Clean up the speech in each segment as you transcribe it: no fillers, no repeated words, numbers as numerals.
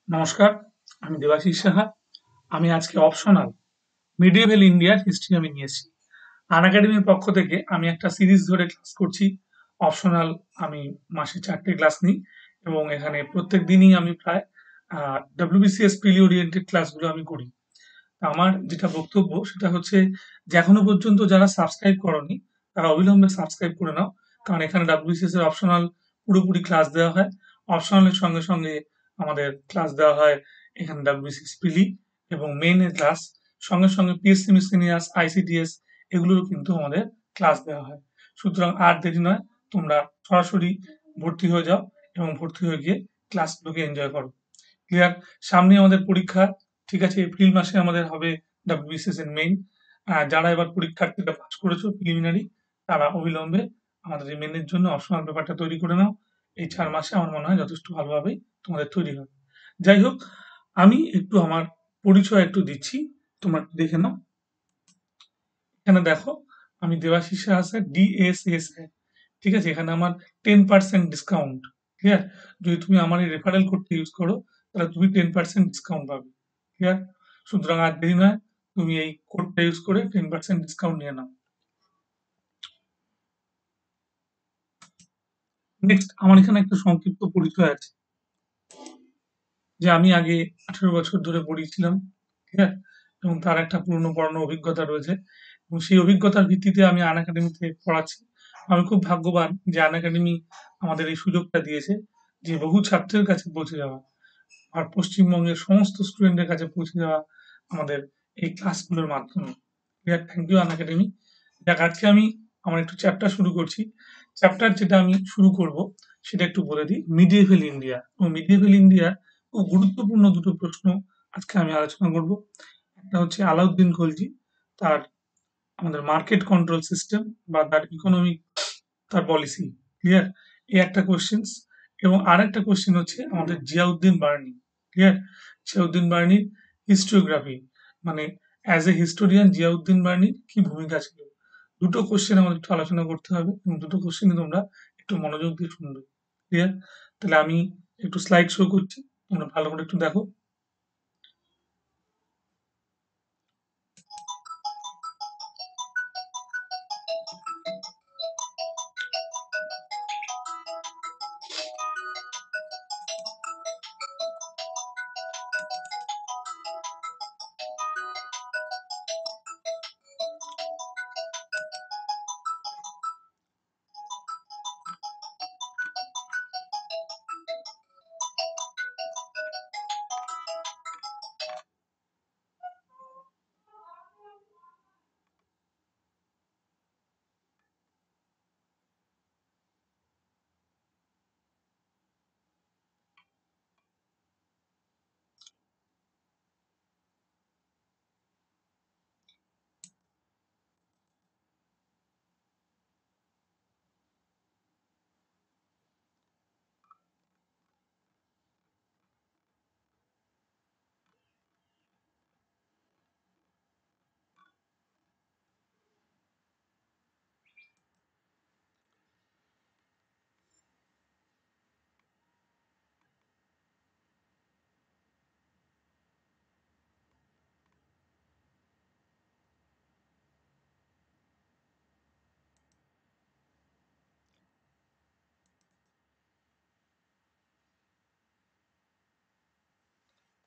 নমস্কার, আমি দেবাশিস সাহা। আমি আজকে অপশনাল মিডিয়েভাল ইন্ডিয়ার হিস্ট্রি আমি নিয়ে এসেছি। আনএকাডেমির পক্ষ থেকে আমি একটা সিরিজ ধরে ক্লাস করছি। অপশনাল আমি মাসে ৪টে ক্লাস নিই এবং এখানে প্রত্যেক দিনই আমি প্রায় WBCS প্রিলি ওরিয়েন্টেড ক্লাসগুলো আমি করি। আমার যেটা বক্তব্য সেটা হচ্ছে যে এখনো পর্যন্ত যারা সাবস্ক্রাইব করোনি তারা অবিলম্বে সাবস্ক্রাইব করে নাও। কারণ এখানে WBCS এর অপশনাল পুরোপুরি ক্লাস দেওয়া হয়। অপশনালের সঙ্গে সঙ্গে আমাদের ক্লাস দেওয়া হয় এখানে WBCS প্রিলি এবং মেইন এর ক্লাস সঙ্গে সঙ্গে পিএসসি মিসেলিনিয়াস আইসিডিএস এগুলোরও কিন্তু আমাদের ক্লাস দেওয়া হয়। সুতরাং আর দেরি নয়, তোমরা সরাসরি ভর্তি হয়ে যাও এবং ভর্তি হয়ে গিয়ে ক্লাসগুলোকে এনজয় করো। ক্লিয়ার? সামনে আমাদের পরীক্ষা। ঠিক আছে, এপ্রিল মাসে আমাদের হবে WBCS এর মেইন। যারা এবার পরীক্ষার্থীরা পাস করেছো প্রিলিমিনারি তারা অবিলম্বে আমাদের এই মেইনের জন্য অপশনাল পেপারটা তৈরি করে নাও। এই ৪ মাসে আমার মনে হয় যথেষ্ট ভালোভাবেই তোমাদের তৈরি হবে। যাই হোক, আমি একটু আমার পরিচয় একটু দিচ্ছি, তোমরা একটু দেখে নাও। এখানে দেখো, আমি Debashis Saha sir, DSS sir. ঠিক আছে? এখানে আমার 10% ডিসকাউন্ট। ক্লিয়ার? যদি তুমি আমার এই রেফারেল কোডটা ইউজ করো তাহলে তুমি 10% ডিসকাউন্ট পাবে। ক্লিয়ার? সুতরাং আর দেরি নয়, তুমি এই কোডটা ইউজ করে 10% ডিসকাউন্ট নিয়ে নাও। নেক্সট, আমার এখানে একটা সংক্ষিপ্ত পরিচয় আছে যে আমি আগে 18 বছর ধরে পড়িয়েছিলাম। ঠিক আছে? এবং তার একটা পুরনো পড়ানো অভিজ্ঞতা রয়েছে এবং সেই অভিজ্ঞতার ভিত্তিতে আমি আনএকাডেমিতে পড়াচ্ছি। আমি খুব ভাগ্যবান যে আনএকাডেমি আমাদের এই সুযোগটা দিয়েছে যে বহু ছাত্রের কাছে পৌঁছে যাওয়া আর পশ্চিমবঙ্গের সমস্ত স্টুডেন্টের কাছে পৌঁছে যাওয়া আমাদের এই ক্লাসগুলোর মাধ্যমে। ক্লিয়ার? Thank you Unacademy. যাক, আজকে আমি আমার একটু চ্যাপ্টার শুরু করছি। চ্যাপ্টার যেটা আমি শুরু করব সেটা একটু বলে দিই, মিডিয়েভাল ইন্ডিয়া। এবং মিডিয়েভাল ইন্ডিয়া খুব গুরুত্বপূর্ণ দুটো প্রশ্ন আজকে আমি আলোচনা করব। একটা হচ্ছে আলাউদ্দিন খলজি, তার আমাদের মার্কেট কন্ট্রোল সিস্টেম বা তার ইকোনমিক, তার পলিসি। ক্লিয়ার? এই একটা কোশ্চেন্স। এবং আরেকটা কোশ্চেন হচ্ছে আমাদের জিয়াউদ্দিন বার্নি। ক্লিয়ার? জিয়াউদ্দিন বার্নির হিস্টোগ্রাফি, মানে অ্যাজ এ হিস্টোরিয়ান জিয়াউদ্দিন বার্নির কি ভূমিকা ছিল। দুটো কোশ্চেন আমাদের একটু আলোচনা করতে হবে এবং দুটো কোশ্চেনই তোমরা একটু মনোযোগ দিয়ে শুনবে। ক্লিয়ার? তাহলে আমি একটু স্লাইড শো করছি, তোমরা ভালো করে একটু দেখো।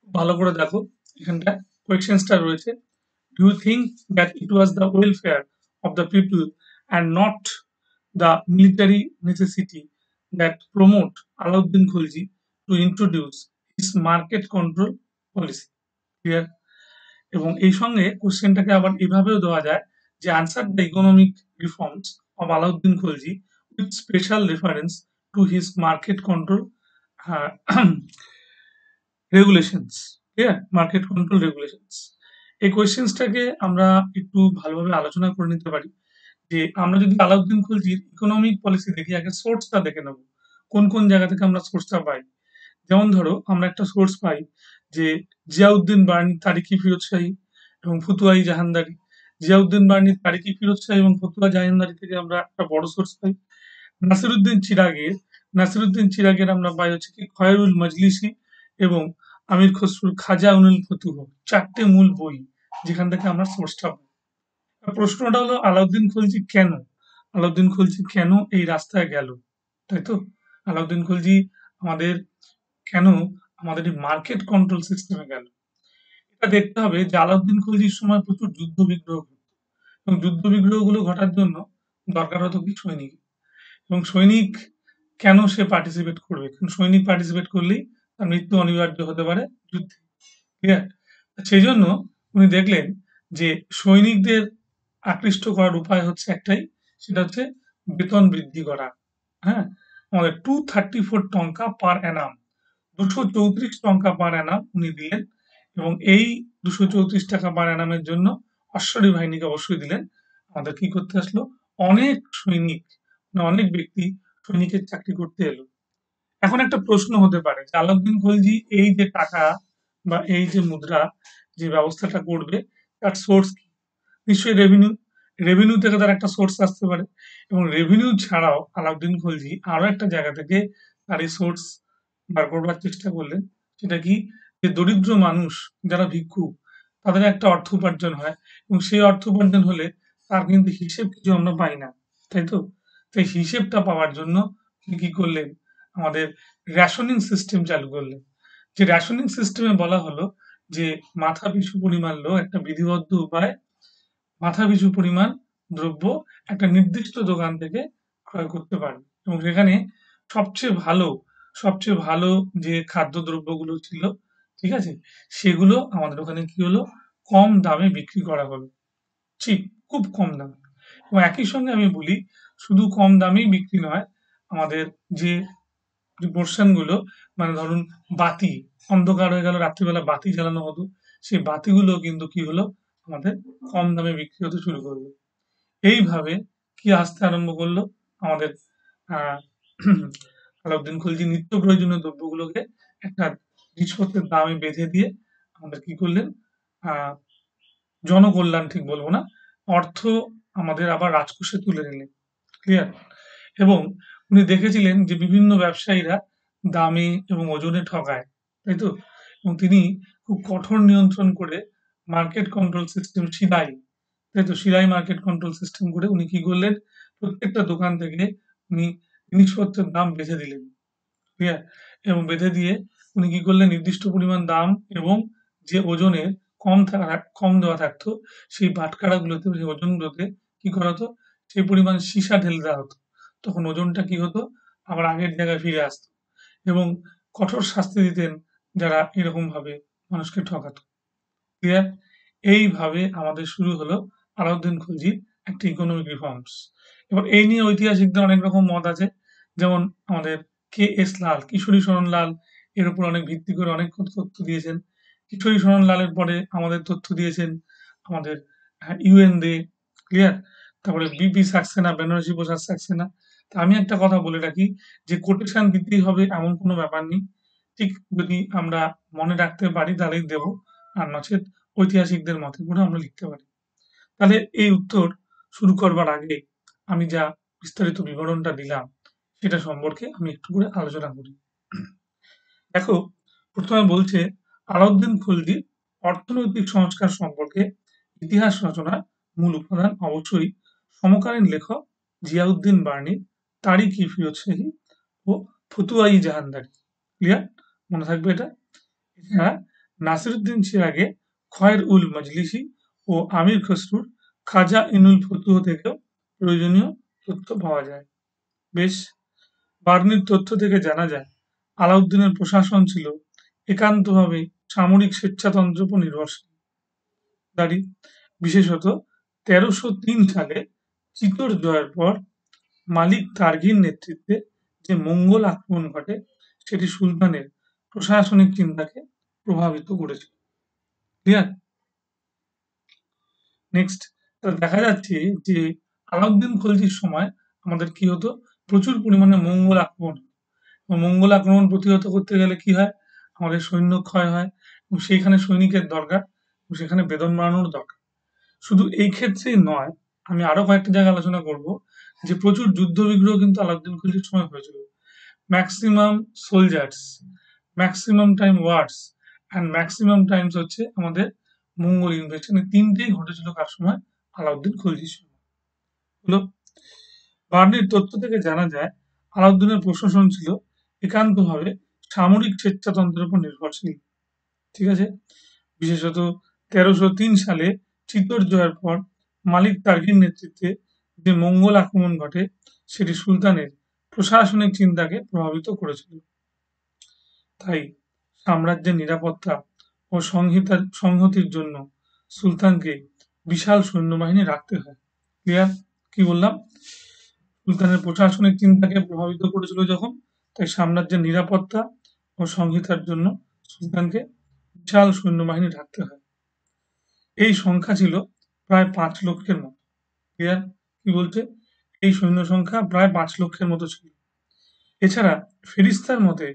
ভালো করে দেখো, এখানটায় কোয়েশ্চেন্সটা রয়েছে। Do you think that it was the welfare of the people and not the military necessity that promote Alauddin Khilji to introduce his market control policy? Clear? এবং এই সঙ্গে কোশ্চেনটাকে আবার এভাবেও দেওয়া যায় যে answer the economic reforms of Alauddin Khalji with special reference to his market control regulations. Clear? Market control regulations. এই কোয়েশ্চেন্সটাকে আমরা একটু ভালোভাবে আলোচনা করে নিতে পারি যে আমরা যদি আলাউদ্দিন খলজির ইকোনমিক পলিসি দেখি, আগে সোর্সটা দেখে নেব। কোন কোন জায়গা থেকে আমরা সোর্সটা পাই। যেমন ধরো, আমরা একটা সোর্স পাই যে জিয়াউদ্দিন বার্নি তারিখি ফিরোজশাহী এবং ফতুয়াই জাহানদারি। জিয়াউদ্দিন বার্নির তারিখি ফিরোজশাহী এবং ফতুয়া জাহানদারি থেকে আমরা একটা বড় সোর্স পাই। নাসিরুদ্দিন চিরাগের নাসিরুদ্দিন চিরাগের আমরা পাই হচ্ছে কি খয়রুল মজলিসি এবং আমির খসরুর, খাজা উনুল ফতুহ, 4টে মূল বই যেখান থেকে আমরা সোর্সটা পাই। প্রশ্নটা হলো আলাউদ্দিন খলজি কেন? আলাউদ্দিন খলজি কেন এই রাস্তায় গেল? তাই তো? আলাউদ্দিন খলজি আমাদের কেন আমাদের এই মার্কেট কন্ট্রোল সিস্টেমে গেল? এটা দেখতে হবে যে আলাউদ্দিন খলজির সময় প্রচুর যুদ্ধ বিগ্রহ ঘটতো এবং যুদ্ধ বিগ্রহগুলো ঘটার জন্য দরকার হতো কি সৈনিক। এবং সৈনিক কেন সে পার্টিসিপেট করবে? কারণ সৈনিক পার্টিসিপেট করলেই তার মৃত্যু অনিবার্য হতে পারে যুদ্ধে। ক্লিয়ার? সেই জন্য উনি দেখলেন যে সৈনিকদের আকৃষ্ট করার উপায় হচ্ছে একটাই, সেটা হচ্ছে বেতন বৃদ্ধি করা। হ্যাঁ? আমাদের 234 টঙ্কা পার অ্যানাম, 234 টঙ্কা পার অ্যানাম উনি দিলেন এবং এই 234 টাকা পার অ্যানামের জন্য অশ্বরী বাহিনীকে অবশ্যই দিলেন। আমাদের কি করতে আসলো? অনেক সৈনিক, মানে অনেক ব্যক্তি সৈনিকের চাকরি করতে এলো। এখন একটা প্রশ্ন হতে পারে যে আলাউদ্দিন খলজি এই যে টাকা বা এই যে মুদ্রা যে ব্যবস্থাটা করবে তার সোর্স কি? নিশ্চয়ই রেভিনিউ। রেভিনিউ থেকে তার একটা সোর্স আসতে পারে এবং রেভিনিউ ছাড়াও আলাউদ্দিন খলজি আরো একটা জায়গা থেকে তার এই সোর্স বার করবার চেষ্টা করলেন। সেটা কি? যে দরিদ্র মানুষ যারা ভিক্ষুক তাদের একটা অর্থ উপার্জন হয় এবং সেই অর্থ উপার্জন হলে তার কিন্তু হিসেব কিছু আমরা পাই না। তাই তো? সেই হিসেবটা পাওয়ার জন্য তিনি কি করলেন? আমাদের রেশনিং সিস্টেম চালু করলেন। যে রেশনিং সিস্টেমে বলা হলো যে মাথাপিছু পরিমাণ লোক একটা বিধিবদ্ধ উপায়ে মাথাপিছু পরিমাণ দ্রব্য একটা নির্দিষ্ট দোকান থেকে ক্রয় করতে পারবে এবং সেখানে সবচেয়ে ভালো সবচেয়ে ভালো যে খাদ্যদ্রব্যগুলো ছিল, ঠিক আছে? সেগুলো আমাদের ওখানে কি হলো? কম দামে বিক্রি করা হলো। চিপ, খুব কম দামে। এবং একই সঙ্গে আমি বলি, শুধু কম দামেই বিক্রি নয়, আমাদের যে পোর্শন গুলো, মানে ধরুন বাতি, অন্ধকার হয়ে গেল, রাত্রিবেলা বাতি জ্বালানো হতো, সেই বাতিগুলো কিন্তু কি হলো? আমাদের কম দামে বিক্রি হতে শুরু করলো। এইভাবে কি আসতে আরম্ভ করলো? আমাদের আহ আলাউদ্দিন খলজি নিত্য প্রয়োজনীয় দ্রব্যগুলোকে একটা জিনিসপত্রের দামে বেঁধে দিয়ে আমাদের কি করলেন? আহ জনকল্যাণ ঠিক বলবো না, অর্থ আমাদের আবার রাজকোষে তুলে নিলেন। ক্লিয়ার? এবং উনি দেখেছিলেন যে বিভিন্ন ব্যবসায়ীরা দামে এবং ওজনে ঠকায়। তাই তো? এবং তিনি খুব কঠোর নিয়ন্ত্রণ করে মার্কেট কন্ট্রোল সিস্টেম সিলাই, তাই তো? সিলাই মার্কেট কন্ট্রোল সিস্টেম করে উনি কি করলেন? প্রত্যেকটা দোকান থেকে উনি জিনিসপত্রের দাম বেঁধে দিলেন। ক্লিয়ার? এবং বেঁধে দিয়ে উনি কি করলেন? নির্দিষ্ট পরিমাণ দাম এবং যে ওজনের কম দেওয়া থাকতো সেই বাটখারাগুলোতে, সেই ওজনগুলোতে কি করা হতো? সেই পরিমাণ সীসা ঢেলে দেওয়া হতো। তখন ওজনটা কি হতো? আবার আগের জায়গায় ফিরে আসতো এবং কঠোর শাস্তি দিতেন যারা এরকমভাবে মানুষকে ঠকাতো। ক্লিয়ার? এইভাবে আমাদের শুরু হলো আলাউদ্দিন খলজির একটা ইকোনমিক রিফর্মস। এবার এই নিয়ে ঐতিহাসিকদের অনেক রকম মত আছে। যেমন আমাদের কে.এস. লাল, কিশোরী শরণ লাল এর উপর অনেক ভিত্তি করে অনেক তথ্য দিয়েছেন। কিশোরী শরণ লালের পরে আমাদের তথ্য দিয়েছেন আমাদের ইউ.এন. দে, ক্লিয়ার? তারপরে বি.পি. সাক্সেনা, বেনারসি প্রসাদ সাক্সেনা। তা আমি একটা কথা বলে রাখি যে কোটেশন দিতেই হবে এমন কোনো ব্যাপার নেই। ঠিক যদি আমরা মনে রাখতে পারি তাহলেই দেব। আর নচেৎ ঐতিহাসিকদের মতে করে আমরা লিখতে পারি। তাহলে এই উত্তর শুরু করবার আগে আমি যা বিস্তারিত বিবরণটা দিলাম সেটা সম্পর্কে আমি একটু করে আলোচনা করি। দেখো, প্রথমে বলছে আলাউদ্দিন খলজির অর্থনৈতিক সংস্কার সম্পর্কে ইতিহাস রচনার মূল উপাদান অবশ্যই সমকালীন লেখক জিয়াউদ্দিন বার্নি, তারিক-ই ফিরোজ শাহী ও ফতুয়াই জাহানদারি। ক্লিয়ার? মনে থাকবে এটা? এছাড়া নাসিরুদ্দিন চিরাগের খয়ের-উল মজলিসি ও আমির খসরুর খাজা-ইনুল ফতুহ থেকেও প্রয়োজনীয় তথ্য পাওয়া যায়। বেশ, বার্নির তথ্য থেকে জানা যায় আলাউদ্দিনের প্রশাসন ছিল একান্তভাবে সামরিক স্বেচ্ছাতন্ত্রের উপর নির্ভরশীল। বিশেষত ১৩০৩ সালে চিতোর জয়ের পর মালিক তারঘির নেতৃত্বে যে মঙ্গোল আক্রমণ ঘটে সেটি সুলতানের প্রশাসনিক চিন্তাকে প্রভাবিত করেছিল। ক্লিয়ার? নেক্সট, দেখা যাচ্ছে যে আলাউদ্দিন খলজির সময় আমাদের কি হতো? প্রচুর পরিমাণে মঙ্গোল আক্রমণ হতো। এবং মঙ্গোল আক্রমণ প্রতিহত করতে গেলে কি হয়? আমাদের সৈন্য ক্ষয় হয় এবং সেইখানে সৈনিকের দরকার এবং সেখানে বেতন বাড়ানোর দরকার। শুধু এই ক্ষেত্রেই নয়, আমি আরো কয়েকটা জায়গায় আলোচনা করব যে প্রচুর যুদ্ধ বিগ্রহ কিন্তু আলাউদ্দিন খলজির সময় হয়েছিল। Maximum soldiers, maximum time wars and maximum times হচ্ছে আমাদের মঙ্গল ইনভেশন। এই তিনটেই ঘটেছিল কার সময়? আলাউদ্দিন খলজির সময়। হলো। বার্নির তথ্য থেকে জানা যায় আলাউদ্দিনের প্রশাসন ছিল একান্তভাবে সামরিক স্বেচ্ছাতন্ত্রের উপর নির্ভরশীল। ঠিক আছে? বিশেষত ১৩০৩ সালে চিত্তর জয়ের পর মালিক তার্কির নেতৃত্বে যে মঙ্গল আক্রমণ ঘটে সেটি সুলতানের প্রশাসনিক চিন্তাকে প্রভাবিত করেছিল। তাই সাম্রাজ্যের নিরাপত্তা ও সংহতির জন্য সুলতানকে বিশাল সৈন্যবাহিনী রাখতে হয়। ক্লিয়ার? কি বললাম? সুলতানের প্রশাসনিক চিন্তাকে প্রভাবিত করেছিল যখন, তাই সাম্রাজ্যের নিরাপত্তা ও সংহিতার জন্য সুলতানকে বিশাল সৈন্যবাহিনী রাখতে হয়। এই সংখ্যা ছিল প্রায় ৫ লক্ষের মতো। ক্লিয়ার? কি বলছে? এই সৈন্য সংখ্যা প্রায় ৫ লক্ষের মতো ছিল। এছাড়া ফেরিস্তার মতে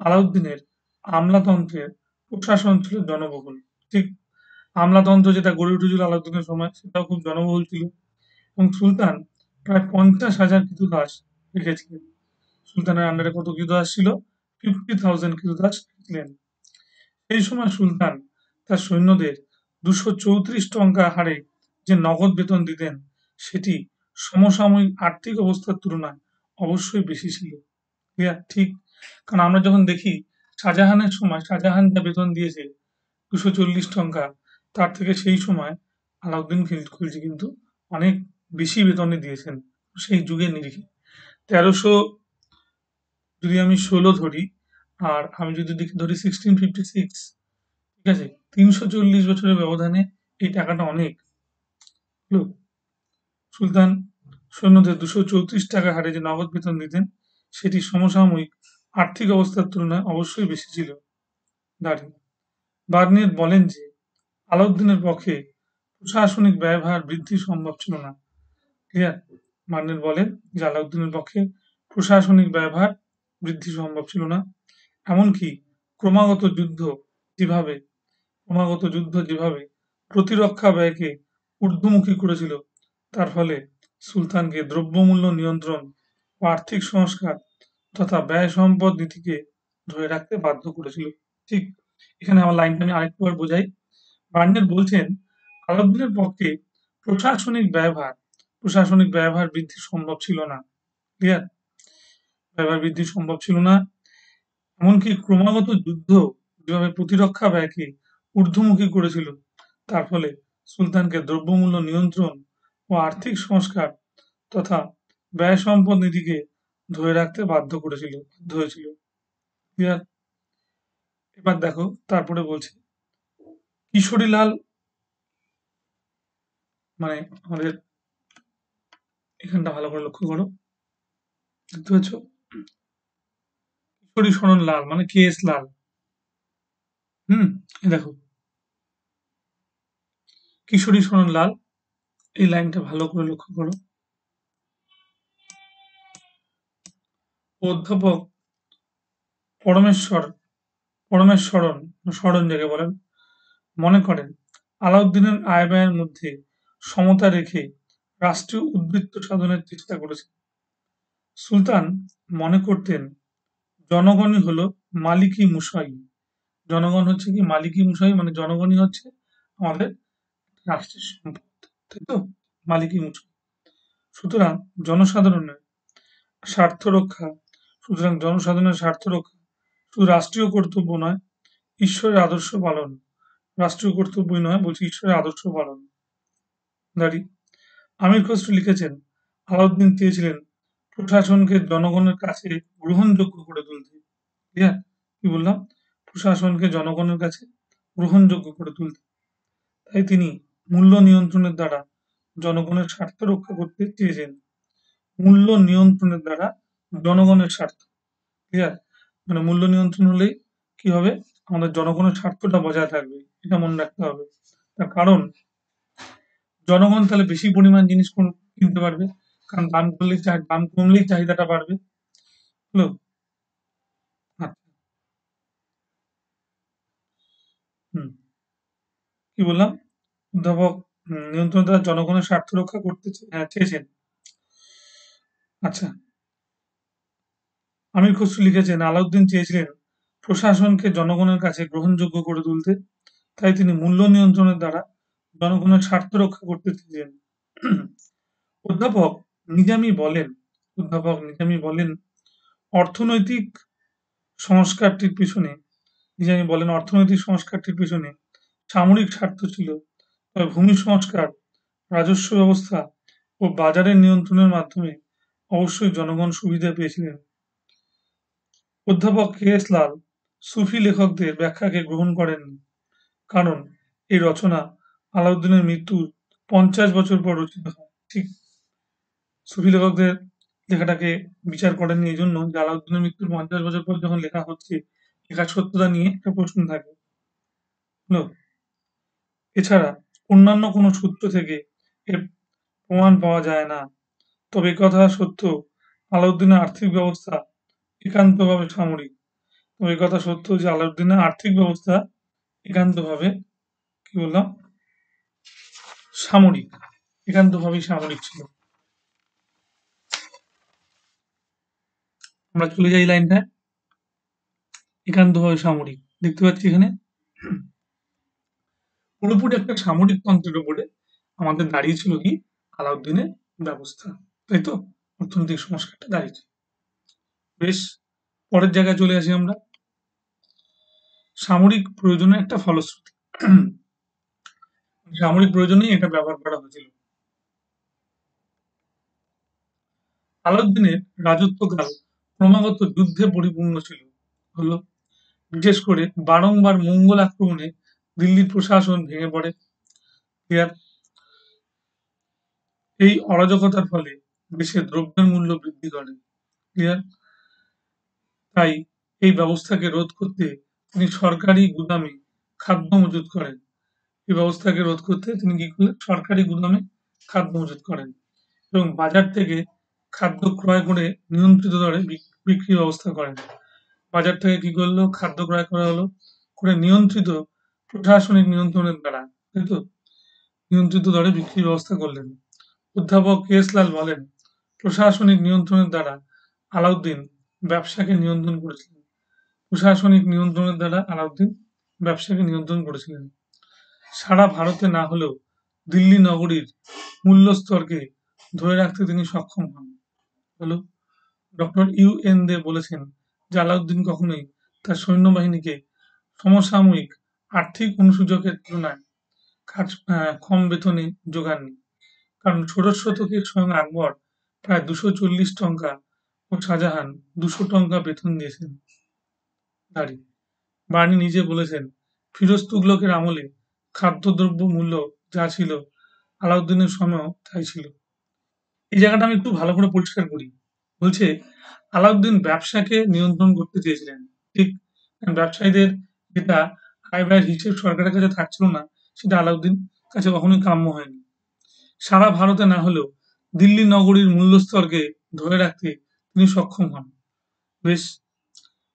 আলাউদ্দিনের আমলাতন্ত্রের প্রশাসন ছিল জনবহুল। ঠিক আমলাতন্ত্র যেটা গড়ে উঠেছিল আলাউদ্দিনের সময় সেটাও খুব জনবহুল ছিল এবং সুলতান প্রায় ৫০,০০০ ক্রীতদাস রেখেছিলেন। সুলতানের আন্ডারে কত ক্রীতদাস ছিল? 50,000 ক্রীতদাস ছিলেন। এই সময় সুলতান তার সৈন্যদের ২৩৪ টঙ্কা হারে যে নগদ বেতন দিতেন সেটি সমসাময়িক আর্থিক অবস্থার তুলনায় অবশ্যই বেশি ছিল। ক্লিয়ার? ঠিক। কারণ আমরা যখন দেখি শাহজাহানের সময় শাহজাহান যা বেতন দিয়েছে ২৪০ টঙ্কা, তার থেকে সেই সময় আলাউদ্দিন খিলজি কিন্তু অনেক বেশি বেতনে দিয়েছেন সেই যুগের নিরিখে। ১৩০০ যদি আমি ১৬ ধরি আর আমি যদি ধরি 1656, ঠিক আছে? ৩৪০ বছরের ব্যবধানে এই টাকাটা অনেক। হলো। সুলতান সৈন্যদের ২৩৪ টাকা হারে যে নগদ বেতন দিতেন সেটি সমসাময়িক আর্থিক অবস্থার তুলনায় অবশ্যই বেশি ছিল। বার্নির বলেন যে আলাউদ্দিনের পক্ষে প্রশাসনিক ব্যয়ভার বৃদ্ধি সম্ভব ছিল না। ক্লিয়ার? বার্নির বলেন যে আলাউদ্দিনের পক্ষে প্রশাসনিক ব্যয়ভার বৃদ্ধি সম্ভব ছিল না। এমনকি ক্রমাগত যুদ্ধ যেভাবে যেভাবে প্রতিরক্ষা ব্যয়কে ঊর্ধ্বমুখী করেছিল, তার ফলে সুলতানকে দ্রব্যমূল্য নিয়ন্ত্রণ ও আর্থিক সংস্কার তথা ব্যয় সম্পদ নীতিকে ধরে রাখতে বাধ্য করেছিল। ঠিক এখানে আমার লাইনটা আমি আরেকবার বোঝাই। বার্নির বলছেন আলাউদ্দিনের পক্ষে প্রশাসনিক ব্যয়ভার বৃদ্ধি সম্ভব ছিল না। ক্লিয়ার? ব্যয়ভার বৃদ্ধি সম্ভব ছিল না। এমনকি ক্রমাগত যুদ্ধ যেভাবে প্রতিরক্ষা ব্যয়কে ঊর্ধ্বমুখী করেছিল, তার ফলে সুলতানকে দ্রব্যমূল্য নিয়ন্ত্রণ ও আর্থিক সংস্কার তথা ব্যয় সম্পদ নীতিকে ধরে রাখতে বাধ্য হয়েছিল। ক্লিয়ার? এবার দেখো তারপরে বলছে কিশোরীলাল, মানে আমাদের এখানটা ভালো করে লক্ষ্য করো, দেখতে পাচ্ছ? কিশোরী শরণ লাল মানে KS লাল। দেখো কিশোরী শরণ লাল, এই লাইনটা ভালো করে লক্ষ্য করো। অধ্যাপক পরমেশ্বর পরমেশ্বরন স্মরণ যাকে বলেন মনে করেন আলাউদ্দিনের আয় ব্যয়ের মধ্যে সমতা রেখে রাষ্ট্রীয় উদ্বৃত্ত সাধনের চেষ্টা করেছে। সুলতান মনে করতেন জনগণই হলো মালিকি মুসাই। জনগণ হচ্ছে কি মালিকি মুসাই, মানে জনগণই হচ্ছে আমাদের রাষ্ট্রের সম্পদ, তাই তো? মালিকি মুসাই। সুতরাং জনসাধারণের স্বার্থ রক্ষা সুতরাং জনসাধারণের স্বার্থ রক্ষা শুধু রাষ্ট্রীয় কর্তব্য নয়, ঈশ্বরের আদর্শ পালন। রাষ্ট্রীয় কর্তব্যই নয়, বলছি ঈশ্বরের আদর্শ পালন। আমির খসরু লিখেছেন আলাউদ্দিন চেয়েছিলেন প্রশাসনকে জনগণের কাছে গ্রহণযোগ্য করে তুলতে। ক্লিয়ার? কি বললাম? প্রশাসনকে জনগণের কাছে গ্রহণযোগ্য করে তুলতে। তাই তিনি মূল্য নিয়ন্ত্রণের দ্বারা জনগণের স্বার্থ রক্ষা করতে চেয়েছেন। মূল্য নিয়ন্ত্রণের দ্বারা জনগণের স্বার্থ। ক্লিয়ার? মানে মূল্য নিয়ন্ত্রণ হলেই কি হবে? আমাদের জনগণের স্বার্থটা বজায় থাকবে। এটা মনে রাখতে হবে। তার কারণ জনগণ তাহলে বেশি পরিমাণ জিনিস কিনতে পারবে। কারণ দাম কমলেই চাহিদাটা বাড়বে। হলো? আচ্ছা। হুম। কি বললাম? অধ্যাপক নিয়ন্ত্রণ দ্বারা জনগণের স্বার্থ রক্ষা করতে চেয়েছেন। আচ্ছা। আমির খসরু লিখেছেন আলাউদ্দিন চেয়েছিলেন প্রশাসনকে জনগণের কাছে গ্রহণযোগ্য করে তুলতে, তাই তিনি মূল্য নিয়ন্ত্রণের দ্বারা জনগণের স্বার্থ রক্ষা করতে চেয়েছেন। অধ্যাপক নিজামী বলেন অধ্যাপক নিজামী বলেন অর্থনৈতিক সংস্কারটির পিছনে অর্থনৈতিক সংস্কারটির পিছনে সামরিক স্বার্থ ছিল, তবে ভূমি সংস্কার, রাজস্ব ব্যবস্থা ও বাজারের নিয়ন্ত্রণের মাধ্যমে অবশ্যই জনগণ সুবিধা পেয়েছিলেন। অধ্যাপক কে.এস. লাল সুফি লেখকদের ব্যাখ্যাকে গ্রহণ করেননি, কারণ এই রচনা আলাউদ্দিনের মৃত্যুর 50 বছর পর রচিত হয়। ঠিক সুফি লেখকদের লেখাটাকে বিচার করেননি এই জন্য যে আলাউদ্দিনের মৃত্যুর 50 বছর পর যখন লেখা হচ্ছে, লেখার সত্যতা নিয়ে একটা প্রশ্ন থাকে। হলো। এছাড়া অন্যান্য কোনো সূত্র থেকে এর প্রমাণ পাওয়া যায় না। তবে একথা সত্য, আলাউদ্দিনের আর্থিক ব্যবস্থা একান্তভাবে সামরিক। তবে একথা সত্য যে আলাউদ্দিনের আর্থিক ব্যবস্থা একান্তভাবে কি বললাম? সামরিক। একান্তভাবেই সামরিক ছিল। আমরা চলে যাই লাইনটায়। একান্তভাবে সামরিক। দেখতে পাচ্ছি এখানে? পুরোপুরি একটা সামরিক তন্ত্রের উপরে আমাদের দাঁড়িয়েছিল কি? আলাউদ্দিনের ব্যবস্থা। তাই তো? অর্থনৈতিক সংস্কারটা দাঁড়িয়েছে। বেশ, পরের জায়গায় চলে আসি আমরা। সামরিক প্রয়োজনের একটা ফলশ্রুতি। সামরিক প্রয়োজনেই এটা ব্যবহার করা হয়েছিল। আলাউদ্দিনের রাজত্বকাল ক্রমাগত যুদ্ধে পরিপূর্ণ ছিল। হলো, বিশেষ করে বারংবার মঙ্গোল আক্রমণে দিল্লির প্রশাসন ভেঙে পড়ে। ক্লিয়ার? এই অরাজকতার ফলে দেশের দ্রব্যের মূল্য বৃদ্ধি করে। ক্লিয়ার? তাই এই ব্যবস্থাকে রোধ করতে তিনি সরকারি গুদামে খাদ্য মজুত করেন। এই ব্যবস্থাকে রোধ করতে তিনি কি করলেন? সরকারি গুদামে খাদ্য মজুত করেন এবং বাজার থেকে খাদ্য ক্রয় করে নিয়ন্ত্রিত দরে বিক্রির ব্যবস্থা করেন। বাজার থেকে কি করলো? খাদ্য ক্রয় করা হলো, করে নিয়ন্ত্রিত প্রশাসনিক নিয়ন্ত্রণের দ্বারা, তাই তো? নিয়ন্ত্রিত দরে বিক্রির ব্যবস্থা করলেন। অধ্যাপক কে.এস. লাল বলেন, প্রশাসনিক নিয়ন্ত্রণের দ্বারা আলাউদ্দিন ব্যবসাকে নিয়ন্ত্রণ করেছিলেন। প্রশাসনিক নিয়ন্ত্রণের দ্বারা আলাউদ্দিন ব্যবসাকে নিয়ন্ত্রণ করেছিলেন। সারা ভারতে না হলেও দিল্লি নগরীর মূল্যস্তরকে ধরে রাখতে তিনি সক্ষম হন। হলো, ডক্টর ইউ.এন. দে বলেছেন যে আলাউদ্দিন কখনোই তার সৈন্যবাহিনীকে সমসাময়িক আর্থিক অনুসূচকের তুলনায় কম বেতনে যোগাননি। কারণ ষোড়শ শতকে স্বয়ং আকবর প্রায় 240 টঙ্কা ও শাহজাহান 200 টঙ্কা বেতন দিয়েছেন। বার্নি নিজে বলেছেন, ফিরোজ তুগলকের আমলে খাদ্যদ্রব্য মূল্য যা ছিল আলাউদ্দিনের সময়ও তাই ছিল। এই জায়গাটা আমি একটু ভালো করে পরিষ্কার করি। বলছে আলাউদ্দিন ব্যবসাকে নিয়ন্ত্রণ করতে চেয়েছিলেন। ঠিক, ব্যবসায়ীদের যেটা আয় ব্যয়ের হিসেব সরকারের কাছে থাকছিল না, সেটা আলাউদ্দিন কাছে কখনোই কাম্য হয়নি। সারা ভারতে না হলেও দিল্লি নগরীর মূল্যস্তরকে ধরে রাখতে তিনি সক্ষম হন। বেশ,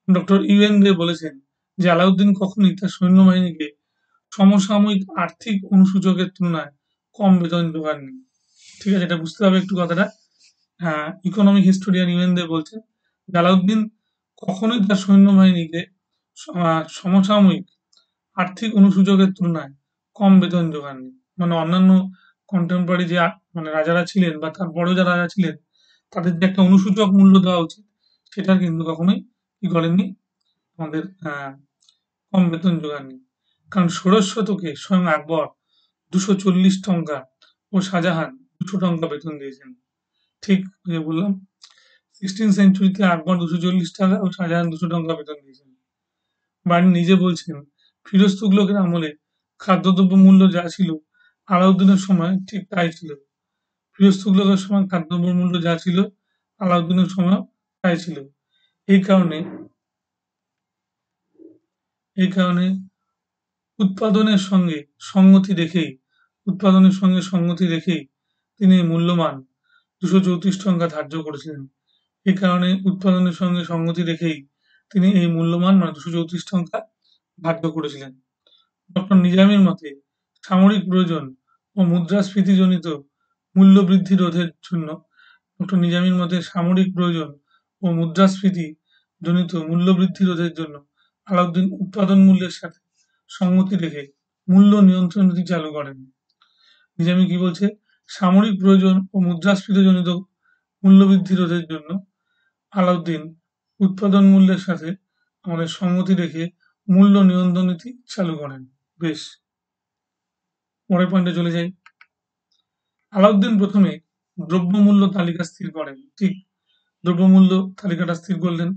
ডক্টর ইউ.এন. দে বলেছেন যে আলাউদ্দিন কখনোই তার সৈন্যবাহিনীকে সমসাময়িক আর্থিক অনুসূচকের তুলনায় কম বেতন যোগাননি। ঠিক আছে, এটা বুঝতে হবে একটু কথাটা। Economic historian UN. দে বলছেন যে আলাউদ্দিন কখনোই তার সৈন্যবাহিনীকে সমসাময়িক আর্থিক অনুসূচকের তুলনায় কম বেতন যোগাননি। মানে অন্যান্য কন্টেম্পোরারি যে মানে রাজারা ছিলেন বা তার বড় যারা রাজা ছিলেন, তাদের যে একটা অনুসূচক মূল্য দেওয়া উচিত, সেটার কিন্তু কখনোই কি করেননি? আমাদের কম বেতন যোগাননি। কারণ ষোড়শ শতকে স্বয়ং আকবর 240 টঙ্কা ও শাহজাহান 200 টঙ্কা বেতন দিয়েছেন। ঠিক যে বললাম, 16th সেঞ্চুরিতে আকবর 240 টাকা ও শাহজাহান 200 টঙ্কা বেতন দিয়েছেন। বার্নি নিজে বলছেন, ফিরোজ তুগলকের আমলে খাদ্যদ্রব্য মূল্য যা ছিল আলাউদ্দিনের সময় ঠিক তাই ছিল। ফিরোজ তুগলকের সময় খাদ্যদ্রব্য মূল্য যা ছিল আলাউদ্দিনের সময় তাই ছিল। এই কারণে উৎপাদনের সঙ্গে সঙ্গতি রেখেই তিনি মূল্যমান 234 টঙ্কা ধার্য করেছিলেন। এই কারণে উৎপাদনের সঙ্গে সঙ্গতি রেখেই তিনি এই মূল্যমান মানে 234 টঙ্কা ধার্য করেছিলেন। ডক্টর নিজামীর মতে সামরিক প্রয়োজন ও মুদ্রাস্ফীতিজনিত মূল্য বৃদ্ধি রোধের জন্য ডক্টর নিজামীর মতে সামরিক প্রয়োজন ও মুদ্রাস্ফীতি জনিত মূল্য বৃদ্ধি রোধের জন্য আলাউদ্দিন উৎপাদন মূল্যের সাথে সংগতি রেখে মূল্য নিয়ন্ত্রণ নীতি চালু করেন। নিজামী কি বলছে? সামরিক প্রয়োজন ও মুদ্রাস্ফীতিজনিত মূল্যবৃদ্ধি রোধের জন্য আলাউদ্দিন উৎপাদন মূল্যের সাথে আমাদের সংগতি রেখে মূল্য নিয়ন্ত্রণ নীতি চালু করেন। বেশ, পরের পয়েন্টে চলে যাই। আলাউদ্দিন প্রথমে দ্রব্যমূল্য তালিকা স্থির করেন। ঠিক, দ্রব্যমূল্য তালিকাটা স্থির করলেন,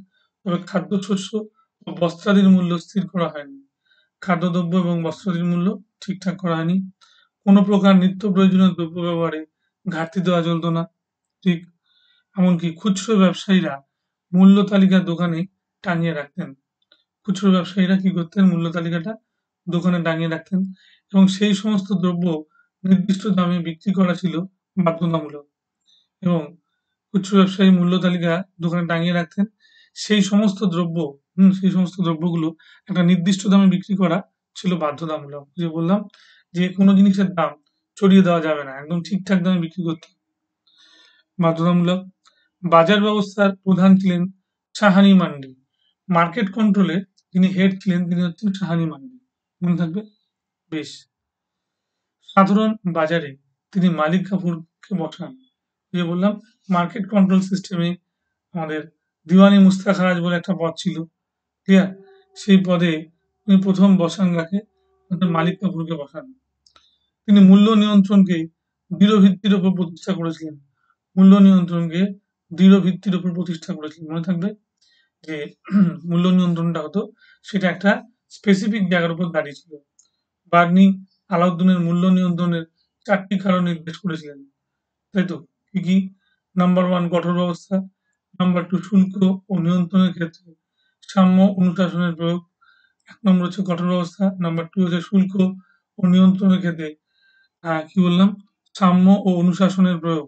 তবে খাদ্যশস্য ও বস্ত্রাদির মূল্য স্থির করা হয়নি। খাদ্যদ্রব্য এবং বস্ত্রাদির মূল্য ঠিকঠাক করা হয়নি। কোনো প্রকার নিত্য প্রয়োজনীয় দ্রব্য ব্যবহারে ঘাটতি দেওয়া চলত না। ঠিক, এমনকি খুচরো ব্যবসায়ীরা মূল্য তালিকা দোকানে টাঙিয়ে রাখতেন। খুচরো ব্যবসায়ীরা কি করতেন? মূল্য তালিকাটা দোকানে টাঙিয়ে রাখতেন এবং সেই সমস্ত দ্রব্য নির্দিষ্ট দামে বিক্রি করা ছিল বাধ্যতামূলক। এবং খুচরো ব্যবসায়ী মূল্য তালিকা দোকানে টাঙিয়ে রাখতেন। সেই সমস্ত দ্রব্য সেই সমস্ত দ্রব্যগুলো একটা নির্দিষ্ট দামে বিক্রি করা ছিল বাধ্যতামূলক। যে বললাম যে কোনো জিনিসের দাম চড়িয়ে দেওয়া যাবে না, একদম ঠিকঠাক দামে বিক্রি করতে হবে, বাধ্যতামূলক। বাজার ব্যবস্থার প্রধান ছিলেন সাহানি মান্ডি। মার্কেট কন্ট্রোলে যিনি হেড ছিলেন তিনি হচ্ছেন সাহানি মান্ডি। মনে থাকবে? বেশ। সাধারণ বাজারে তিনি মালিক কাফুরকে বসান। যে বললাম মার্কেট কন্ট্রোল সিস্টেমে আমাদের দিওয়ানি মুস্তাখারাজ বলে একটা পদ ছিল, ক্লিয়ার? সেই পদে তিনি প্রথম বসান কাকে? মালিক কাফুরকে বসান। তিনি মূল্য নিয়ন্ত্রণকে দৃঢ় ভিত্তির উপর প্রতিষ্ঠা করেছিলেন। মূল্য নিয়ন্ত্রণকে দৃঢ় ভিত্তির উপর প্রতিষ্ঠা করেছিলেন। মনে থাকবে যে মূল্য নিয়ন্ত্রণটা হতো সেটা একটা স্পেসিফিক জায়গার উপর দাঁড়িয়ে ছিল। বার্নি আলাউদ্দিনের মূল্য নিয়ন্ত্রণের 4টি কারণ নির্দেশ করেছিলেন, তাই তো? কি কি? নাম্বার 1 কঠোর ব্যবস্থা, নাম্বার 2 শুল্ক ও নিয়ন্ত্রণের ক্ষেত্রে সাম্য অনুশাসনের প্রয়োগ। 1 নম্বর হচ্ছে কঠোর ব্যবস্থা, নাম্বার 2 হচ্ছে শুল্ক ও নিয়ন্ত্রণের ক্ষেত্রে কি বললাম? সাম্য ও অনুশাসনের প্রয়োগ।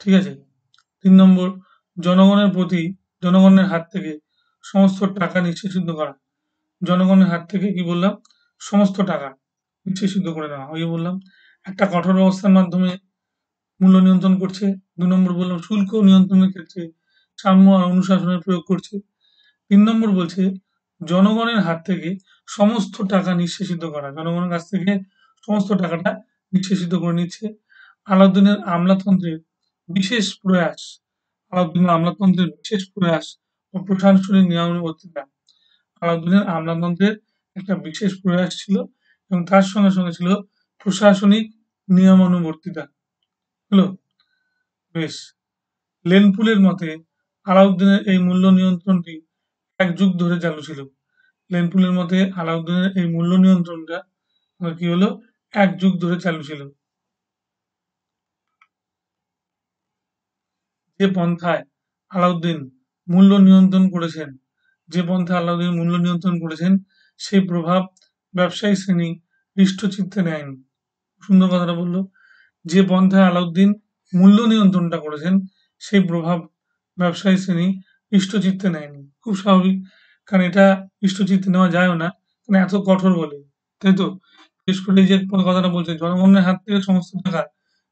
ঠিক আছে? 3 নম্বর জনগণের হাত থেকে সমস্ত টাকা নিঃশেষিত করা। জনগণের হাত থেকে কি বললাম? সমস্ত টাকা নিঃশেষিত করে দেওয়া। ওই যে বললাম একটা কঠোর ব্যবস্থার মাধ্যমে মূল্য নিয়ন্ত্রণ করছে। 2 নম্বর বললাম শুল্ক নিয়ন্ত্রণের ক্ষেত্রে সাম্য আর অনুশাসনের প্রয়োগ করছে। 3 নম্বর বলছে জনগণের হাত থেকে সমস্ত টাকা নিঃশেষিত করা। জনগণের কাছ থেকে সমস্ত টাকাটা নিঃশেষিত করে নিচ্ছে। আলাউদ্দিনের আমলাতন্ত্রের বিশেষ প্রয়াস আলাউদ্দিনের আমলাতন্ত্রের বিশেষ প্রয়াস ও প্রশাসনিক নিয়মানুবর্তিতা। আলাউদ্দিনের আমলাতন্ত্রের একটা বিশেষ প্রয়াস ছিল এবং তার সঙ্গে সঙ্গে ছিল প্রশাসনিক নিয়মানুবর্তিতা। হলো? বেশ। লেনপুলের মতে আলাউদ্দিনের এই মূল্য নিয়ন্ত্রণটি 1 যুগ ধরে চালু ছিল। লেনপুলের মতে আলাউদ্দিনের এই মূল্য নিয়ন্ত্রণটা কি হলো? 1 যুগ ধরে চালু ছিল। যে পন্থায় আলাউদ্দিন মূল্য নিয়ন্ত্রণ করেছেন সেই প্রভাব ব্যবসায়ী শ্রেণী হৃষ্টচিত্তে নেয়নি। সুন্দর কথাটা বলল। যে পন্থায় আলাউদ্দিন মূল্য নিয়ন্ত্রণটা করেছেন সেই প্রভাব ব্যবসায়ী শ্রেণী হৃষ্টচিত্তে নেয়নি। খুব স্বাভাবিক, কারণ এটা হৃষ্টচিত্তে নেওয়া যায়ও না, কারণ এত কঠোর বলে, তাই তো? বিশেষ করে যে কথাটা বলছে জনগণের হাত থেকে সমস্ত টাকা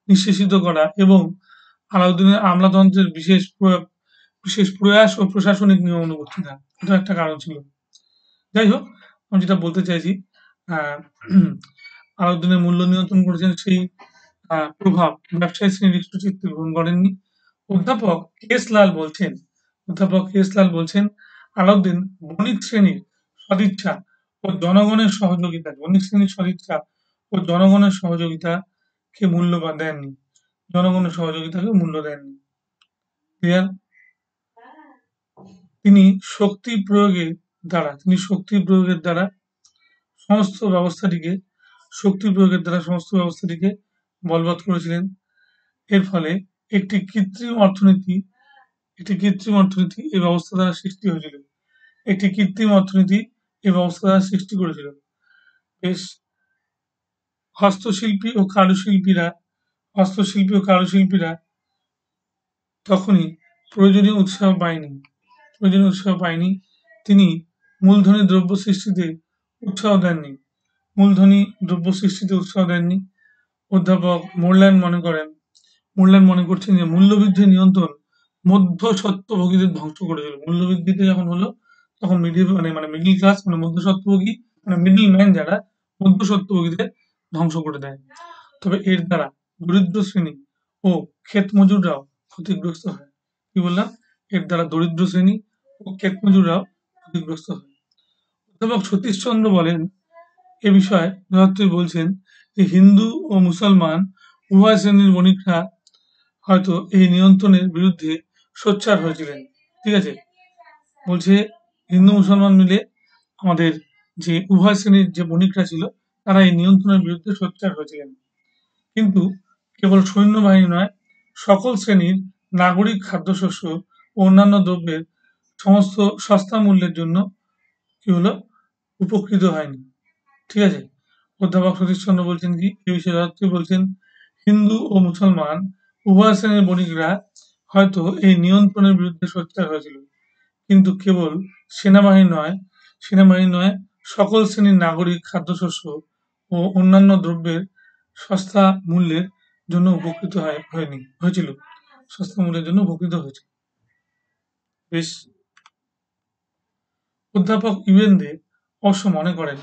নিঃশেষিত করা এবং আলাউদ্দিনের আমলাতন্ত্রের বিশেষ প্রয়াস ও প্রশাসনিক নিয়মানুবর্তিতা, এটা একটা কারণ ছিল। যাই হোক, আমি যেটা বলতে চাইছি আলাউদ্দিনের মূল্য নিয়ন্ত্রণ করেছেন সেই প্রভাব ব্যবসায়ী শ্রেণী হৃষ্টচিত্তে গ্রহণ করেননি। অধ্যাপক এস লাল বলছেন আলাউদ্দিন বণিক শ্রেণীর সদিচ্ছা ও জনগণের সহযোগিতাকে মূল্য দেননি। জনগণের সহযোগিতাকে মূল্য দেননি। ক্লিয়ার? তিনি শক্তি প্রয়োগের দ্বারা সমস্ত ব্যবস্থাটিকে বলবৎ করেছিলেন। এর ফলে একটি কৃত্রিম অর্থনীতি এই ব্যবস্থা দ্বারা সৃষ্টি হয়েছিল। বেশ। হস্তশিল্পী ও কারুশিল্পীরা তখনই প্রয়োজনীয় উৎসাহ পায়নি। তিনি মূলধনী দ্রব্য সৃষ্টিতে উৎসাহ দেননি। অধ্যাপক মোরল্যান্ড মনে করছেন যে মূল্যবৃদ্ধি নিয়ন্ত্রণ মধ্যস্বত্বভোগীদের ধ্বংস করেছিল। মূল্যবৃদ্ধিতে যখন হলো তখন মিডল ক্লাস মানে মধ্যস্বত্বভোগী মানে মিডল ম্যান যারা মধ্যস্বত্বভোগীদের ধ্বংস করে দেয়। তবে এর দ্বারা দরিদ্র শ্রেণী ও ক্ষেত মজুররাও ক্ষতিগ্রস্ত হয়। কি বললাম? এর দ্বারা দরিদ্র শ্রেণী ও ক্ষেত মজুররাও ক্ষতিগ্রস্ত হয়। অধ্যাপক সতীশচন্দ্র বলেন এ বিষয়ে যথার্থই বলছেন যে হিন্দু ও মুসলমান উভয় শ্রেণীর বণিকরা হয়তো এই নিয়ন্ত্রণের বিরুদ্ধে সোচ্চার হয়েছিলেন। ঠিক আছে? বলছে হিন্দু মুসলমান মিলে আমাদের যে উভয় শ্রেণীর যে বণিকরা ছিল তারা এই নিয়ন্ত্রণের বিরুদ্ধে সোচ্চার হয়েছিলেন। কিন্তু কেবল সৈন্যবাহিনী নয়, সকল শ্রেণীর নাগরিক খাদ্যশস্য ও অন্যান্য দ্রব্যের সমস্ত সস্তা মূল্যের জন্য কি হলো? উপকৃত হয়নি। ঠিক আছে? অধ্যাপক সতীশচন্দ্র বলছেন কি? এই বিষয়ে যথার্থই বলছেন, হিন্দু ও মুসলমান উভয় শ্রেণীর বণিকরা হয়তো এই নিয়ন্ত্রণের বিরুদ্ধে সোচ্চার হয়েছিল। কিন্তু কেবল সেনাবাহিনী নয়, সকল শ্রেণীর নাগরিক খাদ্যশস্য ও অন্যান্য দ্রব্যের সস্তা মূল্যের জন্য উপকৃত হয়েছিল। সস্তা মূল্যের জন্য উপকৃত হয়েছিল। বেশ। অধ্যাপক ইউএন দে অবশ্য মনে করেন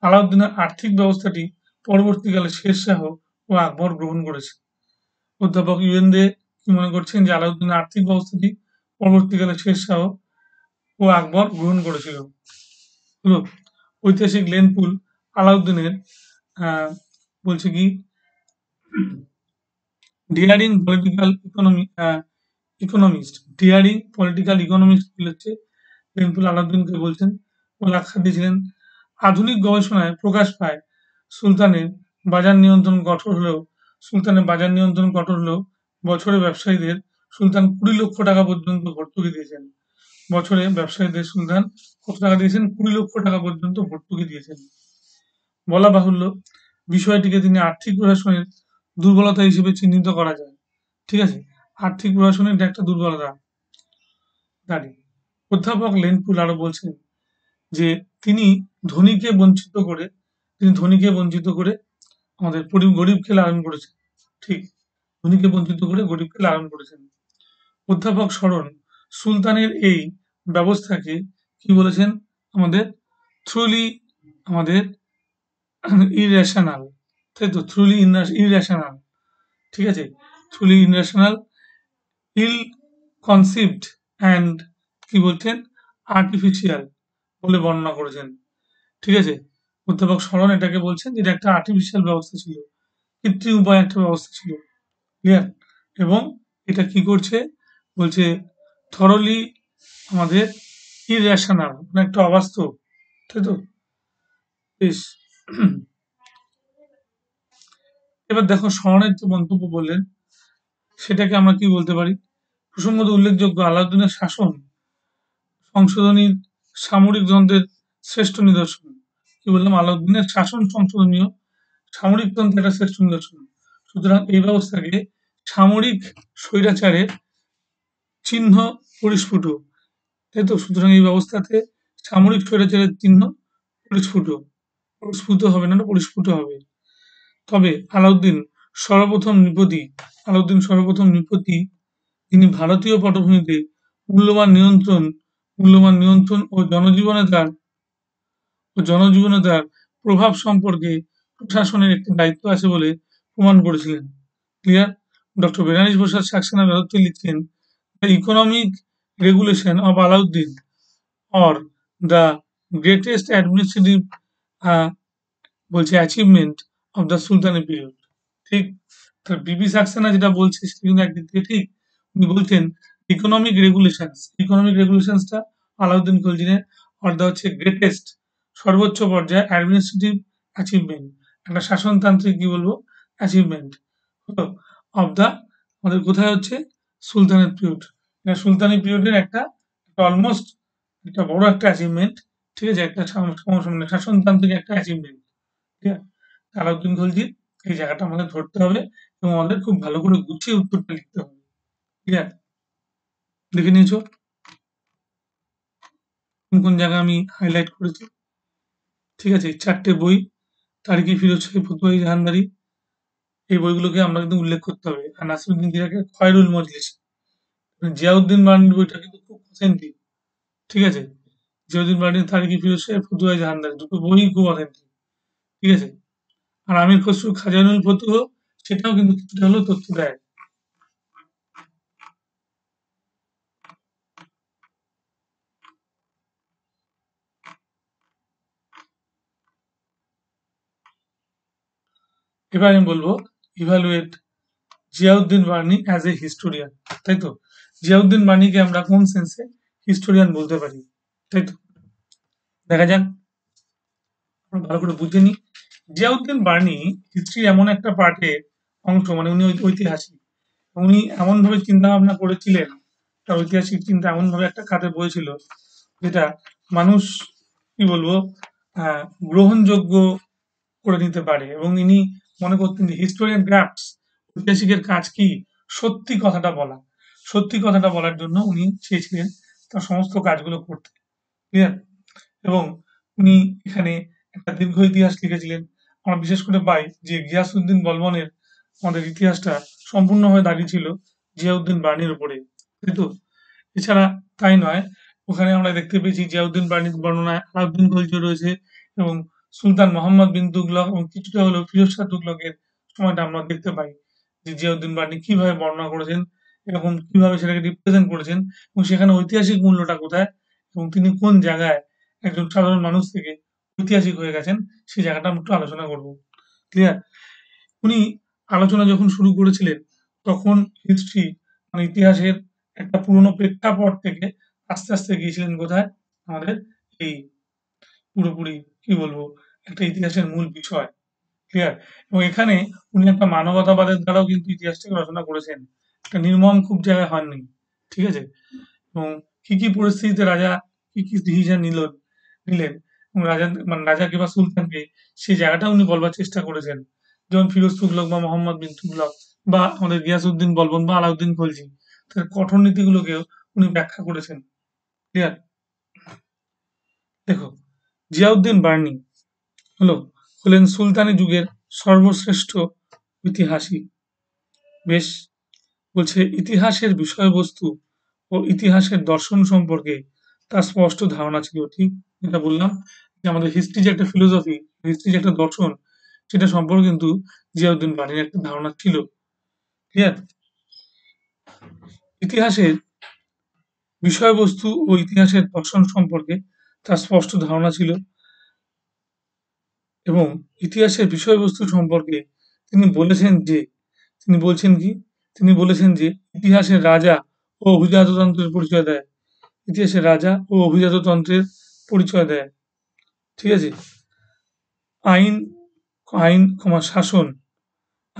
আলাউদ্দিনের আর্থিক ব্যবস্থাটি পরবর্তীকালে শেরশাহ ও আকবর গ্রহণ করেছে। অধ্যাপক ইউএন দে কি মনে করছেন যে আলাউদ্দিনের আর্থিক ব্যবস্থাটি পরবর্তীকালে শেরশাহ ও আকবর গ্রহণ করেছিল। হলো ঐতিহাসিক লেনপুল আলাউদ্দিনের বলছে কি ডিয়ারিং পলিটিক্যাল ইকোনমিস্ট হচ্ছে লেনপুল আলাউদ্দিনকে বলছেন ও আখ্যা দিয়েছিলেন আধুনিক গবেষণায় প্রকাশ পায় সুলতানের বাজার নিয়ন্ত্রণ কঠোর হলেও বছরে ব্যবসায়ীদের সুলতান 20 লক্ষ টাকা পর্যন্ত ভর্তুকি দিয়েছেন। বছরে ব্যবসায়ীদের সুলতান কত টাকা দিয়েছেন? 20 লক্ষ টাকা পর্যন্ত ভর্তুকি দিয়েছেন। বলা বাহুল্য বিষয়টিকে তিনি আর্থিক প্রশাসনের দুর্বলতা হিসেবে চিহ্নিত করা যায়। ঠিক আছে? আর্থিক প্রশাসনের এটা একটা দুর্বলতা দাঁড়িয়ে। অধ্যাপক লেনপুল আরো বলছেন যে তিনি ধনীকে বঞ্চিত করে আমাদের গরিবকে লালন করেছেন। ঠিক ধনীকে বঞ্চিত করে গরিবকে লালন করেছেন। অধ্যাপক শরণ সুলতানের এই ব্যবস্থাকে কি বলেছেন? আমাদের থ্রুলি আমাদের ইরেশনাল, তাই তো? Thoroughly irrational. ঠিক আছে? Thoroughly irrational, ill conceived and কি বলছেন? আর্টিফিশিয়াল বলে বর্ণনা করেছেন। ঠিক আছে? অধ্যাপক শরণ এটাকে বলছেন যে এটা একটা আর্টিফিশিয়াল ব্যবস্থা ছিল। কৃত্রিম উপায়ে একটা ব্যবস্থা ছিল। ক্লিয়ার? এবং এটা কি করছে? বলছে থরলি আমাদের ইরেশনাল মানে একটা অবাস্তব। তাই তো? বেশ। এবার দেখো শরণের যে মন্তব্য বললেন সেটাকে আমরা কি বলতে পারি? প্রসঙ্গত উল্লেখযোগ্য আলাউদ্দিনের শাসন সংশোধনীর সামরিক যন্ত্রের শ্রেষ্ঠ নিদর্শন। কি বললাম? আলাউদ্দিনের শাসন সংশোধনীয় সামরিক তন্ত্রের একটা শ্রেষ্ঠ নিদর্শন। সুতরাং এই ব্যবস্থাকে সামরিক স্বৈরাচারের চিহ্ন পরিস্ফুট। তাই তো? সুতরাং এই ব্যবস্থাতে সামরিক স্বৈরাচারের চিহ্ন পরিস্ফুট। প্রস্ফুট হবে না, পরিস্ফুট হবে। তবে আলাউদ্দিন সর্বপ্রথম নৃপতি তিনি ভারতীয় পটভূমিতে মূল্যবান নিয়ন্ত্রণ ও জনজীবনে তার প্রভাব সম্পর্কে প্রশাসনের একটি দায়িত্ব আছে বলে প্রমাণ করেছিলেন। ক্লিয়ার? ডক্টর বেনারস প্রসাদ সাক্সেনা ভারতে লিখছেন the economic regulation of Alauddin or the greatest administrative বলছে অ্যাচিভমেন্ট অফ দ্য সুলতানি পিরিয়ড। ঠিক? তার বিবি সাক্সেনা যেটা বলছে সেটা কিন্তু একদিক থেকে ঠিক। উনি বলছেন ইকোনমিক রেগুলেশনসটা আলাউদ্দিন খলজিনের অর্থাৎ হচ্ছে গ্রেটেস্ট সর্বোচ্চ পর্যায়ে অ্যাডমিনিস্ট্রেটিভ অ্যাচিভমেন্ট একটা শাসনতান্ত্রিক কি বলবো অ্যাচিভমেন্ট হলো অফ দ্য আমাদের কোথায় হচ্ছে সুলতানের পিরিয়ড। এটা সুলতানি পিরিয়ডের একটা অলমোস্ট একটা বড় একটা অ্যাচিভমেন্ট। ঠিক আছে? একটা শাসনতান্ত্রিক একটা অ্যাচিভমেন্ট। ঠিক আছে? আলাউদ্দিন খলজির এই জায়গাটা আমাদের ধরতে হবে এবং আমাদের খুব ভালো করে গুছিয়ে উত্তরটা লিখতে হবে। ক্লিয়ার? লিখে নিয়েছো? কোন জায়গায় আমি হাইলাইট করেছি? ঠিক আছে? 4 টে বই তারিখি ফিরোজ শাহী ফতুয়াই জাহানদারি এই বইগুলোকে আমরা কিন্তু উল্লেখ করতে হবে। আর নাসিরুদ্দিন জিরাকে খয়রুল মজলিস। জিয়াউদ্দিন বার্নির বইটা কিন্তু খুব অথেন্টিক। ঠিক আছে? জিয়াউদ্দিন বার্নি, তারিক-ই ফিরোজ শাহ, ফতুয়া জাহানদারি, দুটো বই খুব অথেন্টিক। ঠিক আছে? আর আমির খসরু খাজানুল ফতুহ, সেটাও কিন্তু কিছুটা হলেও তথ্য দেয়। এবার আমি বলবো evaluate Ziauddin Barni as a historian. তাই তো? জিয়াউদ্দিন বার্নিকে আমরা কোন সেন্সে হিস্টোরিয়ান বলতে পারি? তাই তো? দেখা যাক, আমরা ভালো করে বুঝে নিই। জিয়াউদ্দিন বার্নি হিস্ট্রির এমন একটা পার্টের অংশ, মানে উনি ঐতিহাসিক। উনি এমনভাবে চিন্তা ভাবনা করেছিলেন, তার ঐতিহাসিক চিন্তা এমনভাবে একটা খাতে বয়েছিল, যেটা মানুষ, কি বলবো, আহ, গ্রহণযোগ্য করে নিতে পারে। এবং ইনি মনে করতেন যে হিস্টোরিয়ান ক্রাফটস, ঐতিহাসিকের কাজ কি? সত্যি কথাটা বলা। সত্যি কথাটা বলার জন্য উনি চেয়েছিলেন তার সমস্ত কাজগুলো করতে। ক্লিয়ার? এবং উনি এখানে একটা দীর্ঘ ইতিহাস লিখেছিলেন। আমরা বিশেষ করে পাই যে গিয়াসউদ্দিন বলবনের আমাদের ইতিহাসটা সম্পূর্ণভাবে দাঁড়িয়ে ছিল জিয়াউদ্দিন বার্নির উপরে। তাই তো? এছাড়া তাই নয়, ওখানে আমরা দেখতে পেয়েছি জিয়াউদ্দিন বার্নির বর্ণনায় আলাউদ্দিন খলজি রয়েছে, এবং সুলতান মোহাম্মদ বিন তুগলক এবং কিছুটা হলেও ফিরোজ শাহ তুগলকের সময়টা আমরা দেখতে পাই যে জিয়াউদ্দিন বার্নি কিভাবে বর্ণনা করেছেন, এরকম কিভাবে সেটাকে রিপ্রেজেন্ট করেছেন, এবং সেখানে ঐতিহাসিক মূল্যটা কোথায়, এবং তিনি কোন জায়গায় একজন সাধারণ মানুষ থেকে ঐতিহাসিক হয়ে গেছেন, সেই জায়গাটা আমরা একটু আলোচনা করব। ক্লিয়ার? উনি আলোচনা যখন শুরু করেছিলেন, তখন হিস্ট্রি, মানে ইতিহাসের একটা পুরনো প্রেক্ষাপট থেকে আস্তে আস্তে গিয়েছিলেন কোথায়? আমাদের এই পুরোপুরি, কি বলবো, একটা ইতিহাসের মূল বিষয়। ক্লিয়ার? এবং এখানে উনি একটা মানবতাবাদের দ্বারাও কিন্তু ইতিহাসটাকে রচনা করেছেন। একটা নির্মম খুব জায়গায় হননি। ঠিক আছে? এবং কি কি পরিস্থিতিতে রাজা কি কি ডিসিশন নিলেন, এবং রাজা, মানে রাজাকে বা সুলতানকে, সেই জায়গাটা উনি বলবার চেষ্টা করেছেন। যেমন ফিরোজ তুগলক বা মোহাম্মদ বিন তুগলক বা আমাদের গিয়াসউদ্দিন বলবন বা আলাউদ্দিন খলজি, তাদের কঠোর নীতিগুলোকেও উনি ব্যাখ্যা করেছেন। ক্লিয়ার? দেখো, জিয়াউদ্দিন বার্নি হলো হলেন সুলতানি যুগের সর্বশ্রেষ্ঠ ঐতিহাসিক। বেশ, বলছে ইতিহাসের বিষয়বস্তু ও ইতিহাসের দর্শন সম্পর্কে তার স্পষ্ট ধারণা ছিল। ঠিক যেটা বললাম, যে আমাদের হিস্ট্রি যে একটা ফিলোসফি, হিস্ট্রি যে একটা দর্শন, সেটা সম্পর্কে কিন্তু জিয়াউদ্দিন বার্নির একটা ধারণা ছিল। ক্লিয়ার? ইতিহাসের বিষয়বস্তু ও ইতিহাসের দর্শন সম্পর্কে তার স্পষ্ট ধারণা ছিল, এবং ইতিহাসের বিষয়বস্তু সম্পর্কে তিনি বলেছেন যে, তিনি বলছেন কি? তিনি বলেছেন যে ইতিহাসের রাজা ও অভিজাততন্ত্রের পরিচয় দেয়। ইতিহাসের রাজা ও অভিজাততন্ত্রের পরিচয় দেয়। ঠিক আছে? আইন, আইন, শাসন,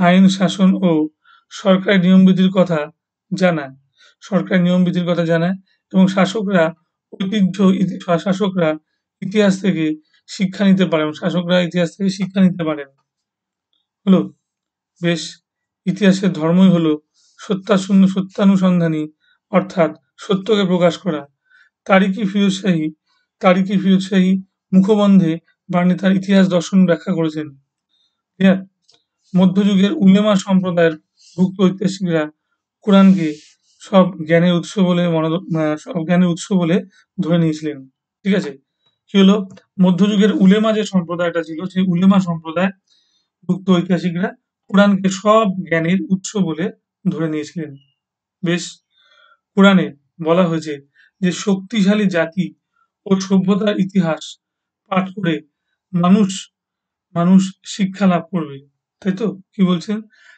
আইন, শাসন ও সরকারি নিয়মবিধির কথা জানায়। সরকারি নিয়মবিধির কথা জানায়, এবং শাসকরা ঐতিহ্য, শাসকরা ইতিহাস থেকে শিক্ষা নিতে পারেন। শাসকরা ইতিহাস থেকে শিক্ষা নিতে পারেন। হলো? বেশ, ইতিহাসের ধর্মই হলো সত্যানুসন্ধানী, অর্থাৎ সত্যকে প্রকাশ করা। তারিক-ই ফিরোজ শাহী, তারিক-ই ফিরোজ শাহী মুখবন্ধে বার্নি তার ইতিহাস দর্শন ব্যাখ্যা করেছেন। ঠিক আছে? মধ্যযুগের উলেমা সম্প্রদায়ের ভুক্ত ঐতিহাসিকরা কোরআনকে সব জ্ঞানের উৎস বলে সব জ্ঞানের উৎস বলে ধরে নিয়েছিলেন। ঠিক আছে? কি হলো? মধ্যযুগের উলেমা যে সম্প্রদায়টা ছিল, সেই উলেমা সম্প্রদায় ভুক্ত ঐতিহাসিকরা কোরআনকে সব জ্ঞানের উৎস বলে ধরে নিয়েছিলেন। বেশ, কোরআনে বলা হয়েছে যে শক্তিশালী জাতি ও সভ্যতার ইতিহাস পাঠ করে মানুষ মানুষ শিক্ষা লাভ করবে। তাই তো? কি বলছেন?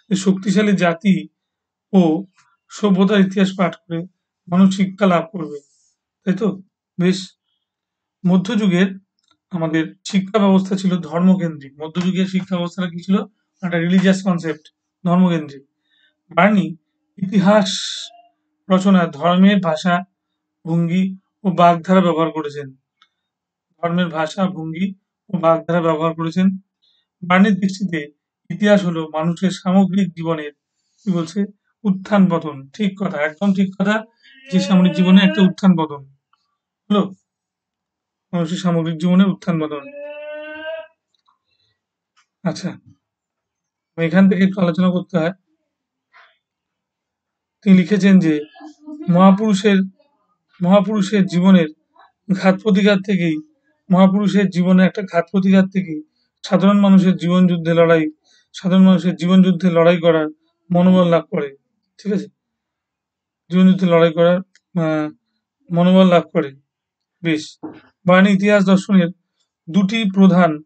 যে শক্তিশালী জাতি ও সভ্যতার ইতিহাস পাঠ করে মানুষ শিক্ষা লাভ করবে। তাই তো? বেশ, মধ্যযুগের আমাদের শিক্ষা ব্যবস্থা ছিল ধর্মকেন্দ্রিক। মধ্যযুগের শিক্ষা ব্যবস্থাটা কি ছিল? একটা রিলিজিয়াস কনসেপ্ট, ধর্মকেন্দ্রিক। বার্নি ইতিহাস রচনায় ধর্মের ভাষা, ভঙ্গি ও বাগধারা ব্যবহার করেছেন। ধর্মের ভাষা, ভঙ্গি ও বাগধারা ব্যবহার করেছেন। বার্নির দৃষ্টিতে ইতিহাস হলো মানুষের সামগ্রিক জীবনের, কি বলছে, উত্থান পতন। ঠিক কথা, একদম ঠিক কথা, যে সামরিক জীবনে একটা উত্থান পতন হলো, মানুষের সামগ্রিক জীবনের উত্থান পতন। আচ্ছা, এখান থেকে একটু আলোচনা করতে হয়। তিনি লিখেছেন যে মহাপুরুষের মহাপুরুষের জীবনের ঘাত প্রতিঘাত থেকেই মহাপুরুষের জীবনে একটা ঘাত প্রতিঘাত থেকেই সাধারণ মানুষের সাধারণ মানুষের জীবন যুদ্ধে লড়াই করার মনোবল লাভ করে। ঠিক আছে? জীবন যুদ্ধে লড়াই করার আহ, মনোবল লাভ করে। বেশ, বাণী ইতিহাস দর্শনের দুটি প্রধান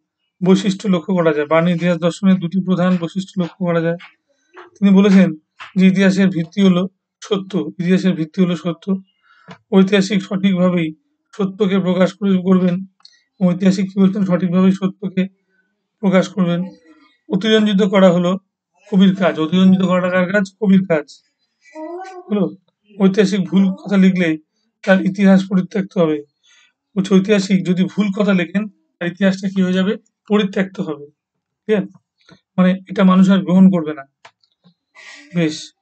বৈশিষ্ট্য লক্ষ্য করা যায়। বাণী ইতিহাস দর্শনের দুটি প্রধান বৈশিষ্ট্য লক্ষ্য করা যায়। তিনি বলেছেন যে ইতিহাসের ভিত্তি হলো সত্য। ঐতিহাসিক সঠিকভাবেই সত্যকে প্রকাশ করবেন। ঐতিহাসিক কি বলছেন? সঠিকভাবেই সত্যকে প্রকাশ করবেন। অতিরঞ্জিত করা হলো কবির কাজ। অতিরঞ্জিত করাটা কার কাজ? কবির কাজ। হলো ঐতিহাসিক ভুল কথা লিখলে তার ইতিহাস পরিত্যক্ত হবে। বলছে ঐতিহাসিক যদি ভুল কথা লেখেন তার ইতিহাসটা কি হয়ে যাবে? পরিত্যক্ত হবে। ঠিক আছে? মানে এটা মানুষ আর গ্রহণ করবে না। বেশ।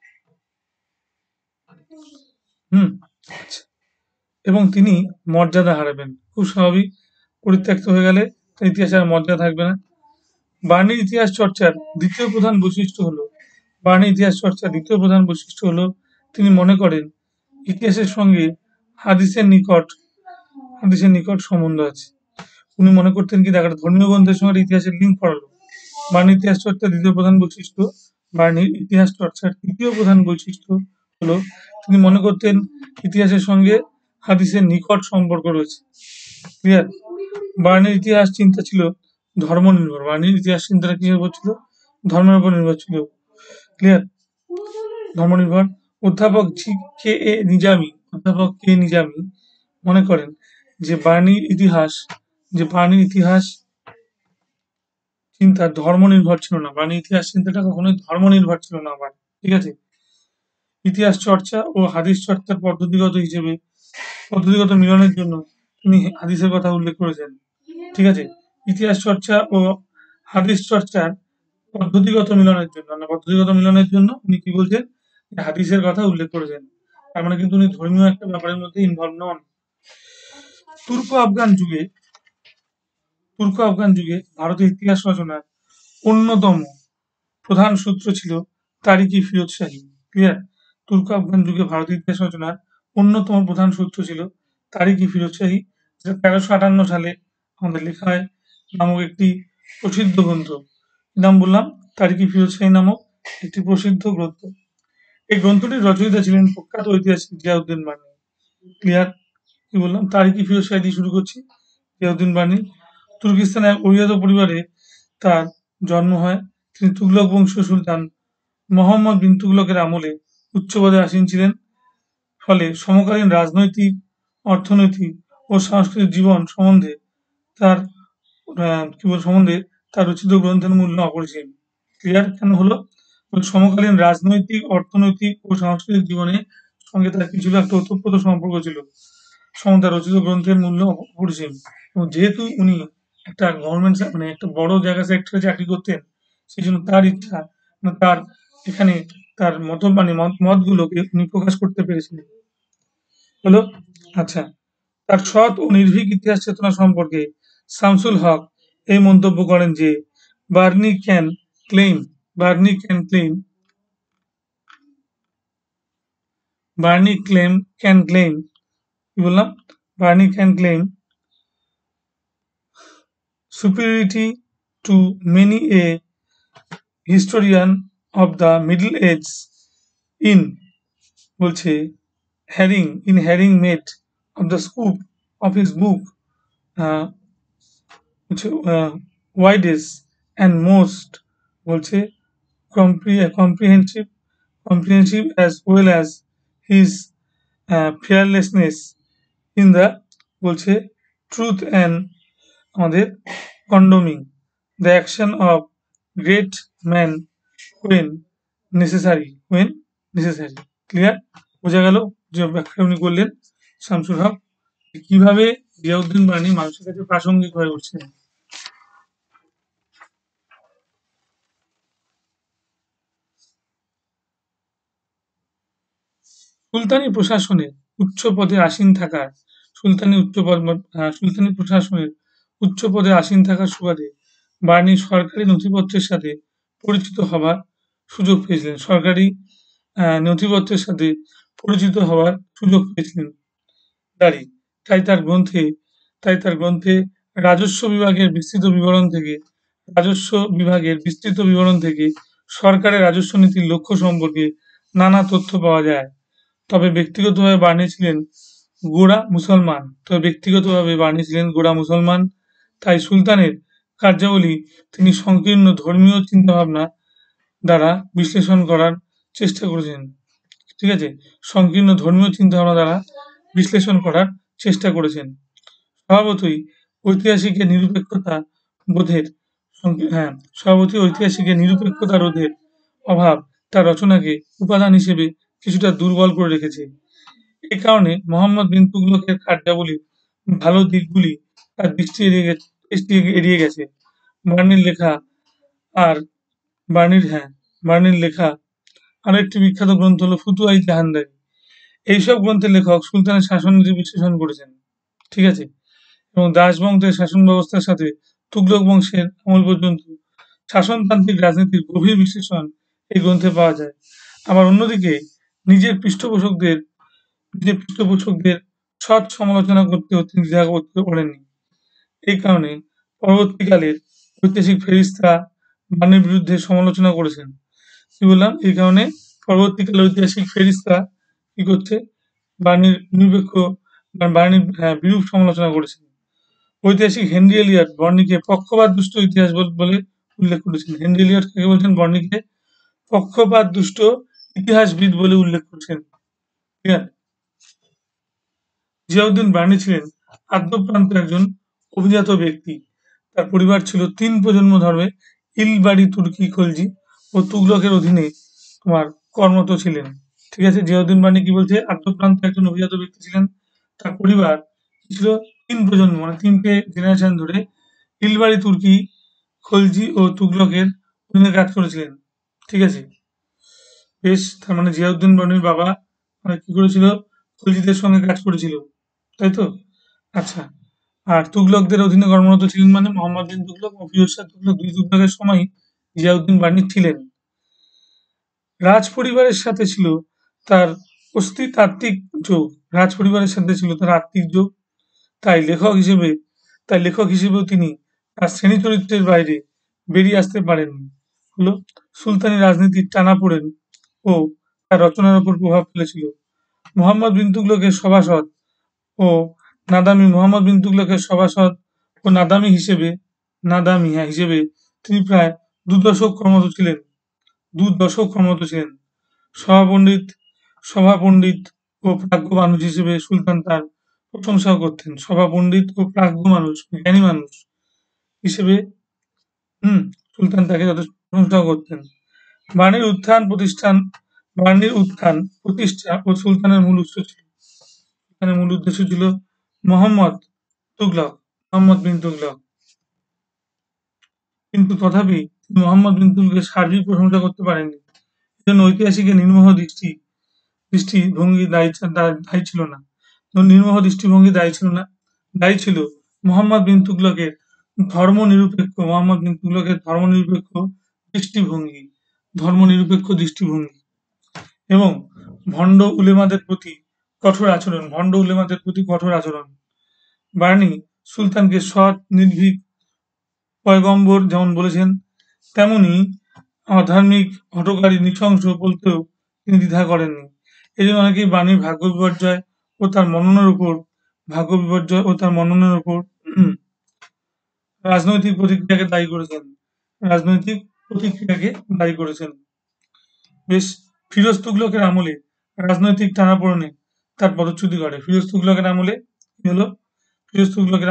হুম। আচ্ছা। এবং তিনি মর্যাদা হারাবেন। খুব স্বাভাবিক। পরিত্যক্ত হয়ে গেলে তার ইতিহাসে আর মর্যাদা থাকবে না। বাণীর ইতিহাস চর্চার দ্বিতীয় প্রধান বৈশিষ্ট্য হলো বাণী ইতিহাস চর্চার দ্বিতীয় প্রধান বৈশিষ্ট্য হলো তিনি মনে করেন ইতিহাসের সঙ্গে হাদিসের নিকট হাদিসের নিকট সম্বন্ধ আছে। উনি মনে করতেন কি দেখা ধর্মীয় গ্রন্থের সঙ্গে ইতিহাসের লিঙ্ক করালো। বাণী ইতিহাস চর্চার দ্বিতীয় প্রধান বৈশিষ্ট্য বাণীর ইতিহাস চর্চার তৃতীয় প্রধান বৈশিষ্ট্য হলো তিনি মনে করতেন ইতিহাসের সঙ্গে হাদিসের নিকট সম্পর্ক রয়েছে। ক্লিয়ার? বাণীর ইতিহাস চিন্তা ছিল ধর্ম নির্ভর। বাণীর ইতিহাস চিন্তাটা কিসের উপর ছিল? ধর্মের উপর নির্ভর ছিল। ক্লিয়ার? ধর্ম নির্ভর। অধ্যাপক অধ্যাপক কে নিজামী মনে করেন যে বাণীর ইতিহাস চিন্তা ধর্ম নির্ভর ছিল না। বাণীর ইতিহাস চিন্তাটা কখনোই ধর্ম নির্ভর ছিল না আবার। ঠিক আছে? ইতিহাস চর্চা ও হাদিস চর্চার পদ্ধতিগত মিলনের জন্য তিনি হাদিসের কথা উল্লেখ করেছেন। ঠিক আছে? ইতিহাস চর্চা ও হাদিস চর্চার পদ্ধতিগত মিলনের জন্য উনি কি বলছেন? যে হাদিসের কথা উল্লেখ করেছেন। তার মানে কিন্তু উনি ধর্মীয় একটা ব্যাপারের মধ্যে ইনভলভ নন। তুর্ক আফগান যুগে ভারতের ইতিহাস রচনার অন্যতম প্রধান সূত্র ছিল তারিখি ফিরোজ শাহী। ক্লিয়ার? তুর্ক আফগান যুগে ভারতের ইতিহাস রচনার অন্যতম প্রধান সূত্র ছিল তারিখি ফিরোজ শাহী, যেটা 1358 সালে আমাদের লেখা হয় নামক একটি প্রসিদ্ধ গ্রন্থ। কি নাম বললাম? তারিখি ফিরোজ শাহী নামক একটি প্রসিদ্ধ গ্রন্থ। এই গ্রন্থটির রচয়িতা ছিলেন প্রখ্যাত ঐতিহাসিক জিয়াউদ্দিন বানী। ক্লিয়ার? কি বললাম? তারিখি ফিরোজ শাহী দিয়ে শুরু করছি। জিয়াউদ্দিন বানী তুর্কিস্তানের ওরিয়াদ পরিবারে তার জন্ম হয়। তিনি তুগলক বংশীয় সুলতান মোহাম্মদ বিন তুগলকের আমলে উচ্চ পদে আসীন ছিলেন। ফলে সমকালীন রাজনৈতিক, অর্থনৈতিক ও সাংস্কৃতিক জীবন তার সম্বন্ধে তার রচিত গ্রন্থের মূল্য অপরিসীম। ক্লিয়ার? কেন হলো? সমকালীন রাজনৈতিক, অর্থনৈতিক ও সাংস্কৃতিক জীবনের সঙ্গে তার কি ছিল? একটা ওতপ্রোত সম্পর্ক ছিল। তার রচিত গ্রন্থের মূল্য অপরিসীম। এবং যেহেতু উনি একটা মানে একটা বড় জায়গা সেক্টরে চাকরি করতেন, সেই জন্য তার ইচ্ছা তার এখানে তার মতগুলোকে উনি প্রকাশ করতে পেরেছিলেন। হলো? আচ্ছা। তার সৎ ও নির্ভীক ইতিহাস চেতনা সম্পর্কে শামসুল হক এই মন্তব্য করেন যে Barni can claim Barni can claim Barni claim can claim কি বললাম? Barni can claim superiority to many a historian of the Middle Ages in বলছে having made of the scope of his book uh, widest and most বলছে comprehensive as well as his fearlessness in the বলছে truth and আমাদের condemning the action of great men when necessary. Clear? বোঝা গেল যে ব্যাখ্যা উনি করলেন শামসুল হক কিভাবে জিয়াউদ্দিন বানী মানুষের কাছে প্রাসঙ্গিক হয়ে উঠছেন। সুলতানি প্রশাসনের উচ্চ পদে আসীন থাকার সুলতানি প্রশাসনের উচ্চ পদে আসীন থাকার সুবাদে বার্নি সরকারি নথিপত্রের সাথে পরিচিত হবার সুযোগ পেয়েছিলেন। সরকারি নথিপত্রের সাথে পরিচিত হওয়ার সুযোগ পেয়েছিলেন। তাই তার গ্রন্থে তাই তার গ্রন্থে রাজস্ব বিভাগের বিস্তৃত বিবরণ থেকে রাজস্ব বিভাগের বিস্তৃত বিবরণ থেকে সরকারের রাজস্ব নীতির লক্ষ্য সম্পর্কে নানা তথ্য পাওয়া যায়। তবে ব্যক্তিগতভাবে বার্নি ছিলেন গোঁড়া মুসলমান। তাই সুলতানের কার্যাবলী তিনি সংকীর্ণ ধর্মীয় চিন্তাভাবনা দ্বারা বিশ্লেষণ করার চেষ্টা করেছেন। ঠিক আছে? সংকীর্ণ ধর্মীয় চিন্তাভাবনা দ্বারা বিশ্লেষণ করার চেষ্টা করেছেন। স্বভাবতই ঐতিহাসিকের নিরপেক্ষতা বোধের হ্যাঁ, স্বভাবতই ঐতিহাসিকের নিরপেক্ষতা রোধের অভাব তার রচনাকে উপাদান হিসেবে কিছুটা দুর্বল করে রেখেছে। এ কারণে মোহাম্মদ বিন তুগলকের কার্যাবলীর ভালো দিকগুলি তার দৃষ্টি এড়িয়ে গেছে। বার্নির লেখা আর বার্নির লেখা আরো একটি বিখ্যাত গ্রন্থ হলো ফুতুয়াই জাহানদারি। এইসব গ্রন্থের লেখক সুলতানের শাসননীতি বিশ্লেষণ করেছেন। ঠিক আছে? এবং দাস বংশের শাসন ব্যবস্থার সাথে তুগলক বংশের আমল পর্যন্ত শাসনতান্ত্রিক রাজনীতির গভীর বিশ্লেষণ এই গ্রন্থে পাওয়া যায়। আবার অন্যদিকে নিজের পৃষ্ঠপোষকদের নিজের পৃষ্ঠপোষকদের সৎ সমালোচনা করতেও তিনি দ্বিধা করতে পারেননি। এই কারণে পরবর্তীকালের ঐতিহাসিক ফেরিস্তা বার্নির বিরুদ্ধে সমালোচনা করেছেন। কি বললাম? এই কারণে পরবর্তীকালে ঐতিহাসিক ফেরিস্তা কি করছে? বার্নির নিরপেক্ষ বার্নির বিরূপ সমালোচনা করেছেন। ঐতিহাসিক হেনরি এলিয়ট বার্নিকে পক্ষপাত দুষ্ট ইতিহাস বলে উল্লেখ করেছেন। হেনরি এলিয়ট কাকে বলছেন? বার্নিকে পক্ষপাত দুষ্ট ইতিহাসবিদ বলে উল্লেখ করেছেন। ঠিক আছে? জিয়াউদ্দিন বার্নি ছিলেন আদ্যপ্রান্ত একজন অভিজাত ব্যক্তি। তার পরিবার ছিল ৩ প্রজন্ম ধর্মে ইলবাড়ি তুর্কি খলজি ও তুগলকের অধীনে তোমার কর্মরত ছিলেন। ঠিক আছে? জিয়াউদ্দিন বার্নি কি বলছে? আদ্যপ্রান্ত একজন অভিজাত ব্যক্তি ছিলেন। তার পরিবার কি ছিল? ৩ প্রজন্ম মানে ৩টে জেনারেশন ধরে ইলবাড়ি তুর্কি খলজি ও তুগলকের অধীনে কাজ করেছিলেন। ঠিক আছে? বেশ, তার মানে জিয়াউদ্দিন বার্নির বাবা মানে কি করেছিল? খলজিদের সঙ্গে কাজ করেছিল। তাই তো? আচ্ছা। আর তুগলকদের অধীনে কর্মরত ছিলেন মানে মোহাম্মদ বিন তুগলক ও ফিরোজ শাহ তুগলক ২ তুগলকের সময়ই জিয়াউদ্দিন বার্নি ছিলেন। রাজপরিবারের সাথে ছিল তার আত্মিক যোগ। রাজপরিবারের সাথে ছিল তার আত্মিক যোগ। তাই লেখক হিসেবে তাই লেখক হিসেবেও তিনি তার শ্রেণী চরিত্রের বাইরে বেরিয়ে আসতে পারেননি। হলো সুলতানি রাজনীতির টানাপোড়েন ও তার রচনার উপর প্রভাব ফেলেছিল। মোহাম্মদ বিন তুগলকের সভাসদ ও মোহাম্মদ বিন তুগলকের সভাসদ ও হিসেবে তিনি প্রায় ২ দশক কর্মরত ছিলেন। সভাপণ্ডিত সভাপণ্ডিত ও প্রাজ্ঞ মানুষ হিসেবে সুলতান তার প্রশংসাও করতেন। সভাপণ্ডিত ও প্রাজ্ঞ মানুষ, জ্ঞানী মানুষ হিসেবে সুলতান তাকে যথেষ্ট প্রশংসাও করতেন। বার্নির উত্থান প্রতিষ্ঠা ও সুলতানের মূল উদ্দেশ্য ছিল মোহাম্মদ বিন তুগলক। কিন্তু তথাপি মোহাম্মদ বিন তুগলকের সার্বিক প্রশংসা করতে পারেননি। এজন্য ঐতিহাসিকের নির্মোহ দৃষ্টিভঙ্গি দায়ী ছিল না। নির্মোহ দৃষ্টিভঙ্গি দায়ী ছিল না। দায়ী ছিল মোহাম্মদ বিন তুগলকের ধর্মনিরপেক্ষ দৃষ্টিভঙ্গি এবং ভণ্ড উলেমাদের প্রতি কঠোর আচরণ। বার্নি সুলতানকে সৎ, নির্ভীক পয়গম্বর যেমন বলেছেন, তেমনি অধার্মিক, হঠকারী, নৃশংস বলতেও তিনি দ্বিধা করেননি। এজন্য অনেকেই বার্নির ভাগ্য বিপর্যয় ও তার মননের উপর রাজনৈতিক প্রতিক্রিয়াকে দায়ী করেছেন। বেশ, ফিরোজ তুগলকের আমলে রাজনৈতিক টানাপোড়েনে তার পদচ্যুতি ঘটে। ফিরোজ তুগলকের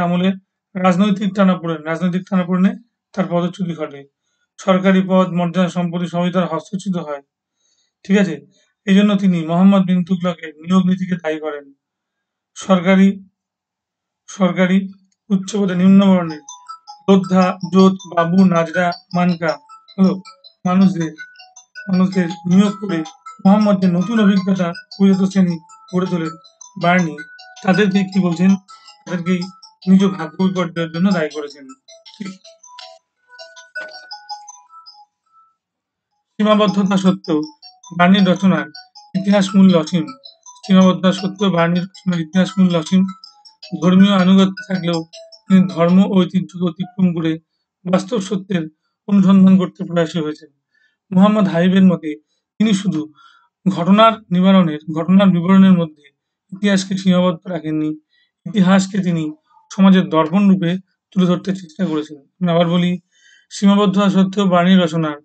আমলে রাজনৈতিক টানাপোড়েনে তার পদচ্যুতি ঘটে। সরকারি পদ, মর্যাদা, সম্পত্তি সবই তার হস্তচ্যুত হয়। ঠিক আছে? এই জন্য তিনি মোহাম্মদ বিন তুগলকের নিয়োগ নীতিকে দায়ী করেন। সরকারি উচ্চ পদে নিম্ন বর্ণের যোদ্ধা, জোত, বাবু, নাজরা, মানকা হলো মানুষদের নিয়োগ করে মোহাম্মদ যে নতুন অভিজ্ঞতা উপজাত শ্রেণী গড়ে তোলেন বার্নি তাদেরকে কি বলছেন? তাদেরকেই নিজ ভাগ্য বিপর্যয়ের জন্য দায়ী করেছেন। সীমাবদ্ধতা সত্ত্বেও বার্নির রচনার ইতিহাস মূল্য অসীম। ধর্মীয় আনুগত্য থাকলেও তিনি ধর্ম ও ঐতিহ্যকে অতিক্রম করে বাস্তব সত্যের অনুসন্ধান করতে প্রয়াসী হয়েছেন। মুহাম্মদ হাবিবের মতে তিনি শুধু ঘটনার বিবরণের মধ্যে ইতিহাসকে সীমাবদ্ধ রাখেননি, ইতিহাসকে তিনি সমাজের দর্পণ রূপে তুলে ধরতে চেষ্টা করেছেন। আমি আবার বলি, সীমাবদ্ধতা সত্ত্বেও বাণী রচনার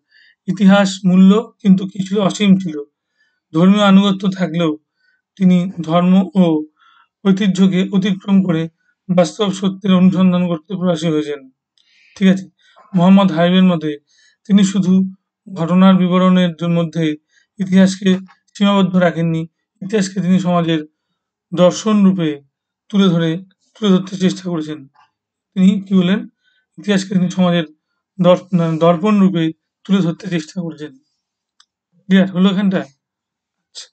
ইতিহাস মূল্য কিন্তু কিছু অসীম ছিল। ধর্মীয় আনুগত্য থাকলেও তিনি ধর্ম ও ঐতিহ্যকে অতিক্রম করে বাস্তব সত্যের অনুসন্ধান করতে প্রয়াসী হয়েছেন। ঠিক আছে? মোহাম্মদ হাবিবের মতে তিনি শুধু ঘটনার বিবরণের মধ্যে ইতিহাসকে সীমাবদ্ধ রাখেননি, ইতিহাসকে তিনি সমাজের দর্শন রূপে তুলে ধরে তুলে ধরতে চেষ্টা করেছেন। তিনি কি বললেন? ইতিহাসকে তিনি সমাজের দর্পণ রূপে তুলে ধরতে চেষ্টা করেছেন। ক্লিয়ার হলো এখানটায়? আচ্ছা,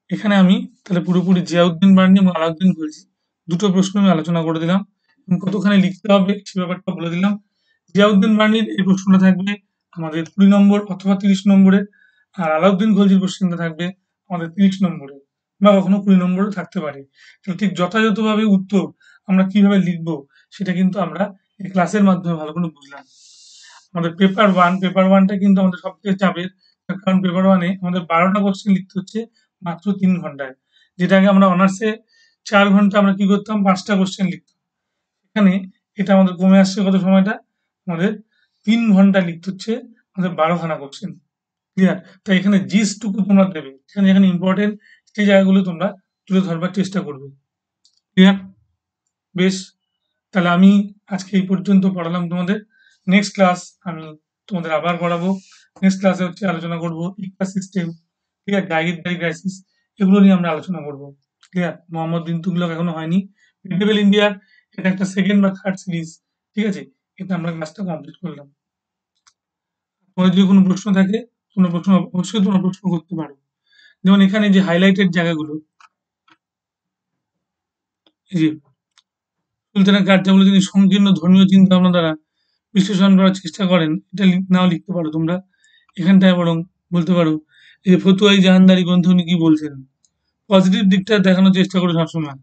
এখানে আমি তাহলে পুরোপুরি জিয়াউদ্দিন বার্নি এবং আলাউদ্দিন খলজি দুটো প্রশ্ন আমি আলোচনা করে দিলাম এবং কতখানি লিখতে হবে সে ব্যাপারটা বলে দিলাম। জিয়াউদ্দিন বার্নির এই প্রশ্নটা থাকবে আমাদের 20 নম্বর অথবা 30 নম্বরের, আর আলাউদ্দিন খলজির কোশ্চেনটা থাকবে আমাদের 30 নম্বরের বা কখনো 20 নম্বরেও থাকতে পারে। তাহলে ঠিক যথাযথভাবে উত্তর আমরা কিভাবে লিখবো সেটা কিন্তু আমরা এই ক্লাসের মাধ্যমে ভালো করে বুঝলাম। আমাদের পেপার ওয়ানটা কিন্তু আমাদের সবথেকে চাপের, তার কারণ পেপার ওয়ানে আমাদের 12টা কোশ্চেন লিখতে হচ্ছে মাত্র 3 ঘন্টায়, যেটা আগে আমরা অনার্সে 4 ঘন্টা আমরা কি করতাম 5টা কোশ্চেন লিখতাম। এখানে এটা আমাদের কমে আসছে কত সময়টা, আমাদের 3 ঘন্টা লিখতে হচ্ছে আমাদের 12খানা কোশ্চেন। ক্লিয়ার? তাই এখানে জিসটুকু তোমরা দেবে, এখানে যেখানে ইম্পর্টেন্ট সেই জায়গাগুলো তোমরা তুলে ধরবার চেষ্টা করবে। ক্লিয়ার? বেশ, তাহলে আমি আজকে এই পর্যন্ত পড়ালাম তোমাদের। নেক্সট ক্লাস আমি তোমাদের আবার পড়াবো। নেক্সট ক্লাসে হচ্ছে আলোচনা করব ইকতা সিস্টেম, ঠিক আছে, জাগিরদারি ক্রাইসিস, এগুলো নিয়ে আমরা আলোচনা করব। ক্লিয়ার? মোহাম্মদ বিন তুগলক এখনো হয়নি। মিডেভেল ইন্ডিয়ার এটা একটা সেকেন্ড বা থার্ড সিরিজ, ঠিক আছে, এটা আমরা ক্লাসটা কমপ্লিট করলাম। তোমাদের যদি কোনো প্রশ্ন থাকে, কোনো প্রশ্ন অবশ্যই তোমরা প্রশ্ন করতে পারো। যেমন এখানে যে হাইলাইটেড জায়গাগুলো, এই যে সুলতানের কার্যাবলী তিনি সংকীর্ণ ধর্মীয় চিন্তা ভাবনা দ্বারা বিশ্লেষণ করার চেষ্টা করেন, এটা নাও লিখতে পারো তোমরা। এখানটায় বরং বলতে পারো এই যে ফতুয়াই জাহানদারি গ্রন্থে উনি কি বলছেন, পজিটিভ দিকটা দেখানোর চেষ্টা করো সবসময়।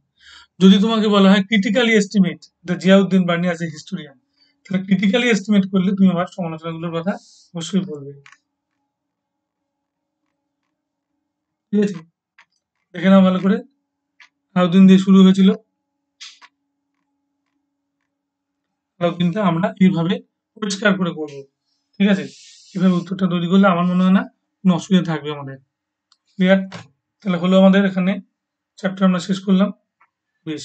যদি তোমাকে বলা হয় critically estimate the Ziauddin Barni as a historian, তাহলে ক্রিটিক্যালি এস্টিমেট করলে তুমি আবার সমালোচনাগুলোর কথা অবশ্যই বলবে। ঠিক আছে? দেখে নাও ভালো করে। আলাউদ্দিন দিয়ে শুরু হয়েছিল, আলাউদ্দিনটা আমরা এইভাবে পরিষ্কার করে করবো। ঠিক আছে? এভাবে উত্তরটা তৈরি করলে আমার মনে হয় না কোনো অসুবিধা থাকবে আমাদের। ক্লিয়ার? তাহলে হলো আমাদের এখানে চ্যাপ্টার আমরা শেষ করলাম। বেশ,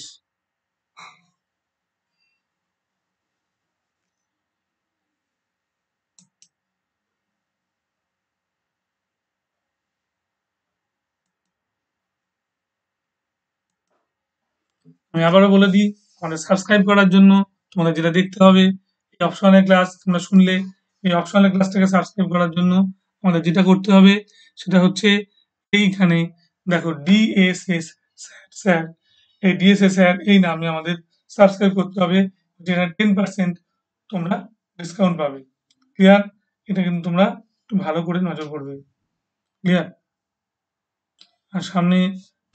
আমি আবারও বলে দিই, আমাদের সাবস্ক্রাইব করার জন্য তোমাদের যেটা দেখতে হবে, এই অপশনাল ক্লাস তোমরা শুনলে, এই অপশনাল ক্লাসটাকে সাবস্ক্রাইব করার জন্য আমাদের যেটা করতে হবে সেটা হচ্ছে এইখানে দেখো ডিএসএস স্যার, এই ডিএসএস স্যার এই নামে আমাদের সাবস্ক্রাইব করতে হবে, যেটা 10% তোমরা ডিসকাউন্ট পাবে। ক্লিয়ার? এটা কিন্তু তোমরা একটু ভালো করে নজর করবে। ক্লিয়ার? আর সামনে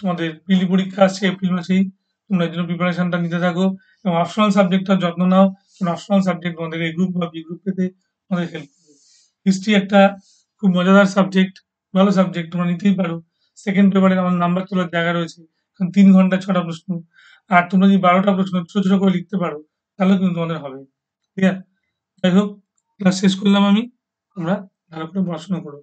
তোমাদের পিলি পরীক্ষা আসছে এপ্রিল মাসেই, তোমরা এর জন্য প্রিপারেশনটা নিতে থাকো এবং অপশনাল সাবজেক্টটার যত্ন নাও, কারণ অপশনাল সাবজেক্ট তোমাদের এ গ্রুপ বা বি গ্রুপ পেতে তোমাদের হেল্প করবে। হিস্ট্রি একটা খুব মজাদার সাবজেক্ট, ভালো সাবজেক্ট, তোমরা নিতেই পারো। সেকেন্ড পেপারে আমার নাম্বার তোলার জায়গা রয়েছে, কারণ 3 ঘন্টা 6টা প্রশ্ন, আর তোমরা যদি 12টা প্রশ্ন ছোট ছোট করে লিখতে পারো তাহলে কিন্তু তোমাদের হবে। ঠিক আছে? যাই হোক, ক্লাস শেষ করলাম আমি, তোমরা ভালো করে পড়াশোনা করো।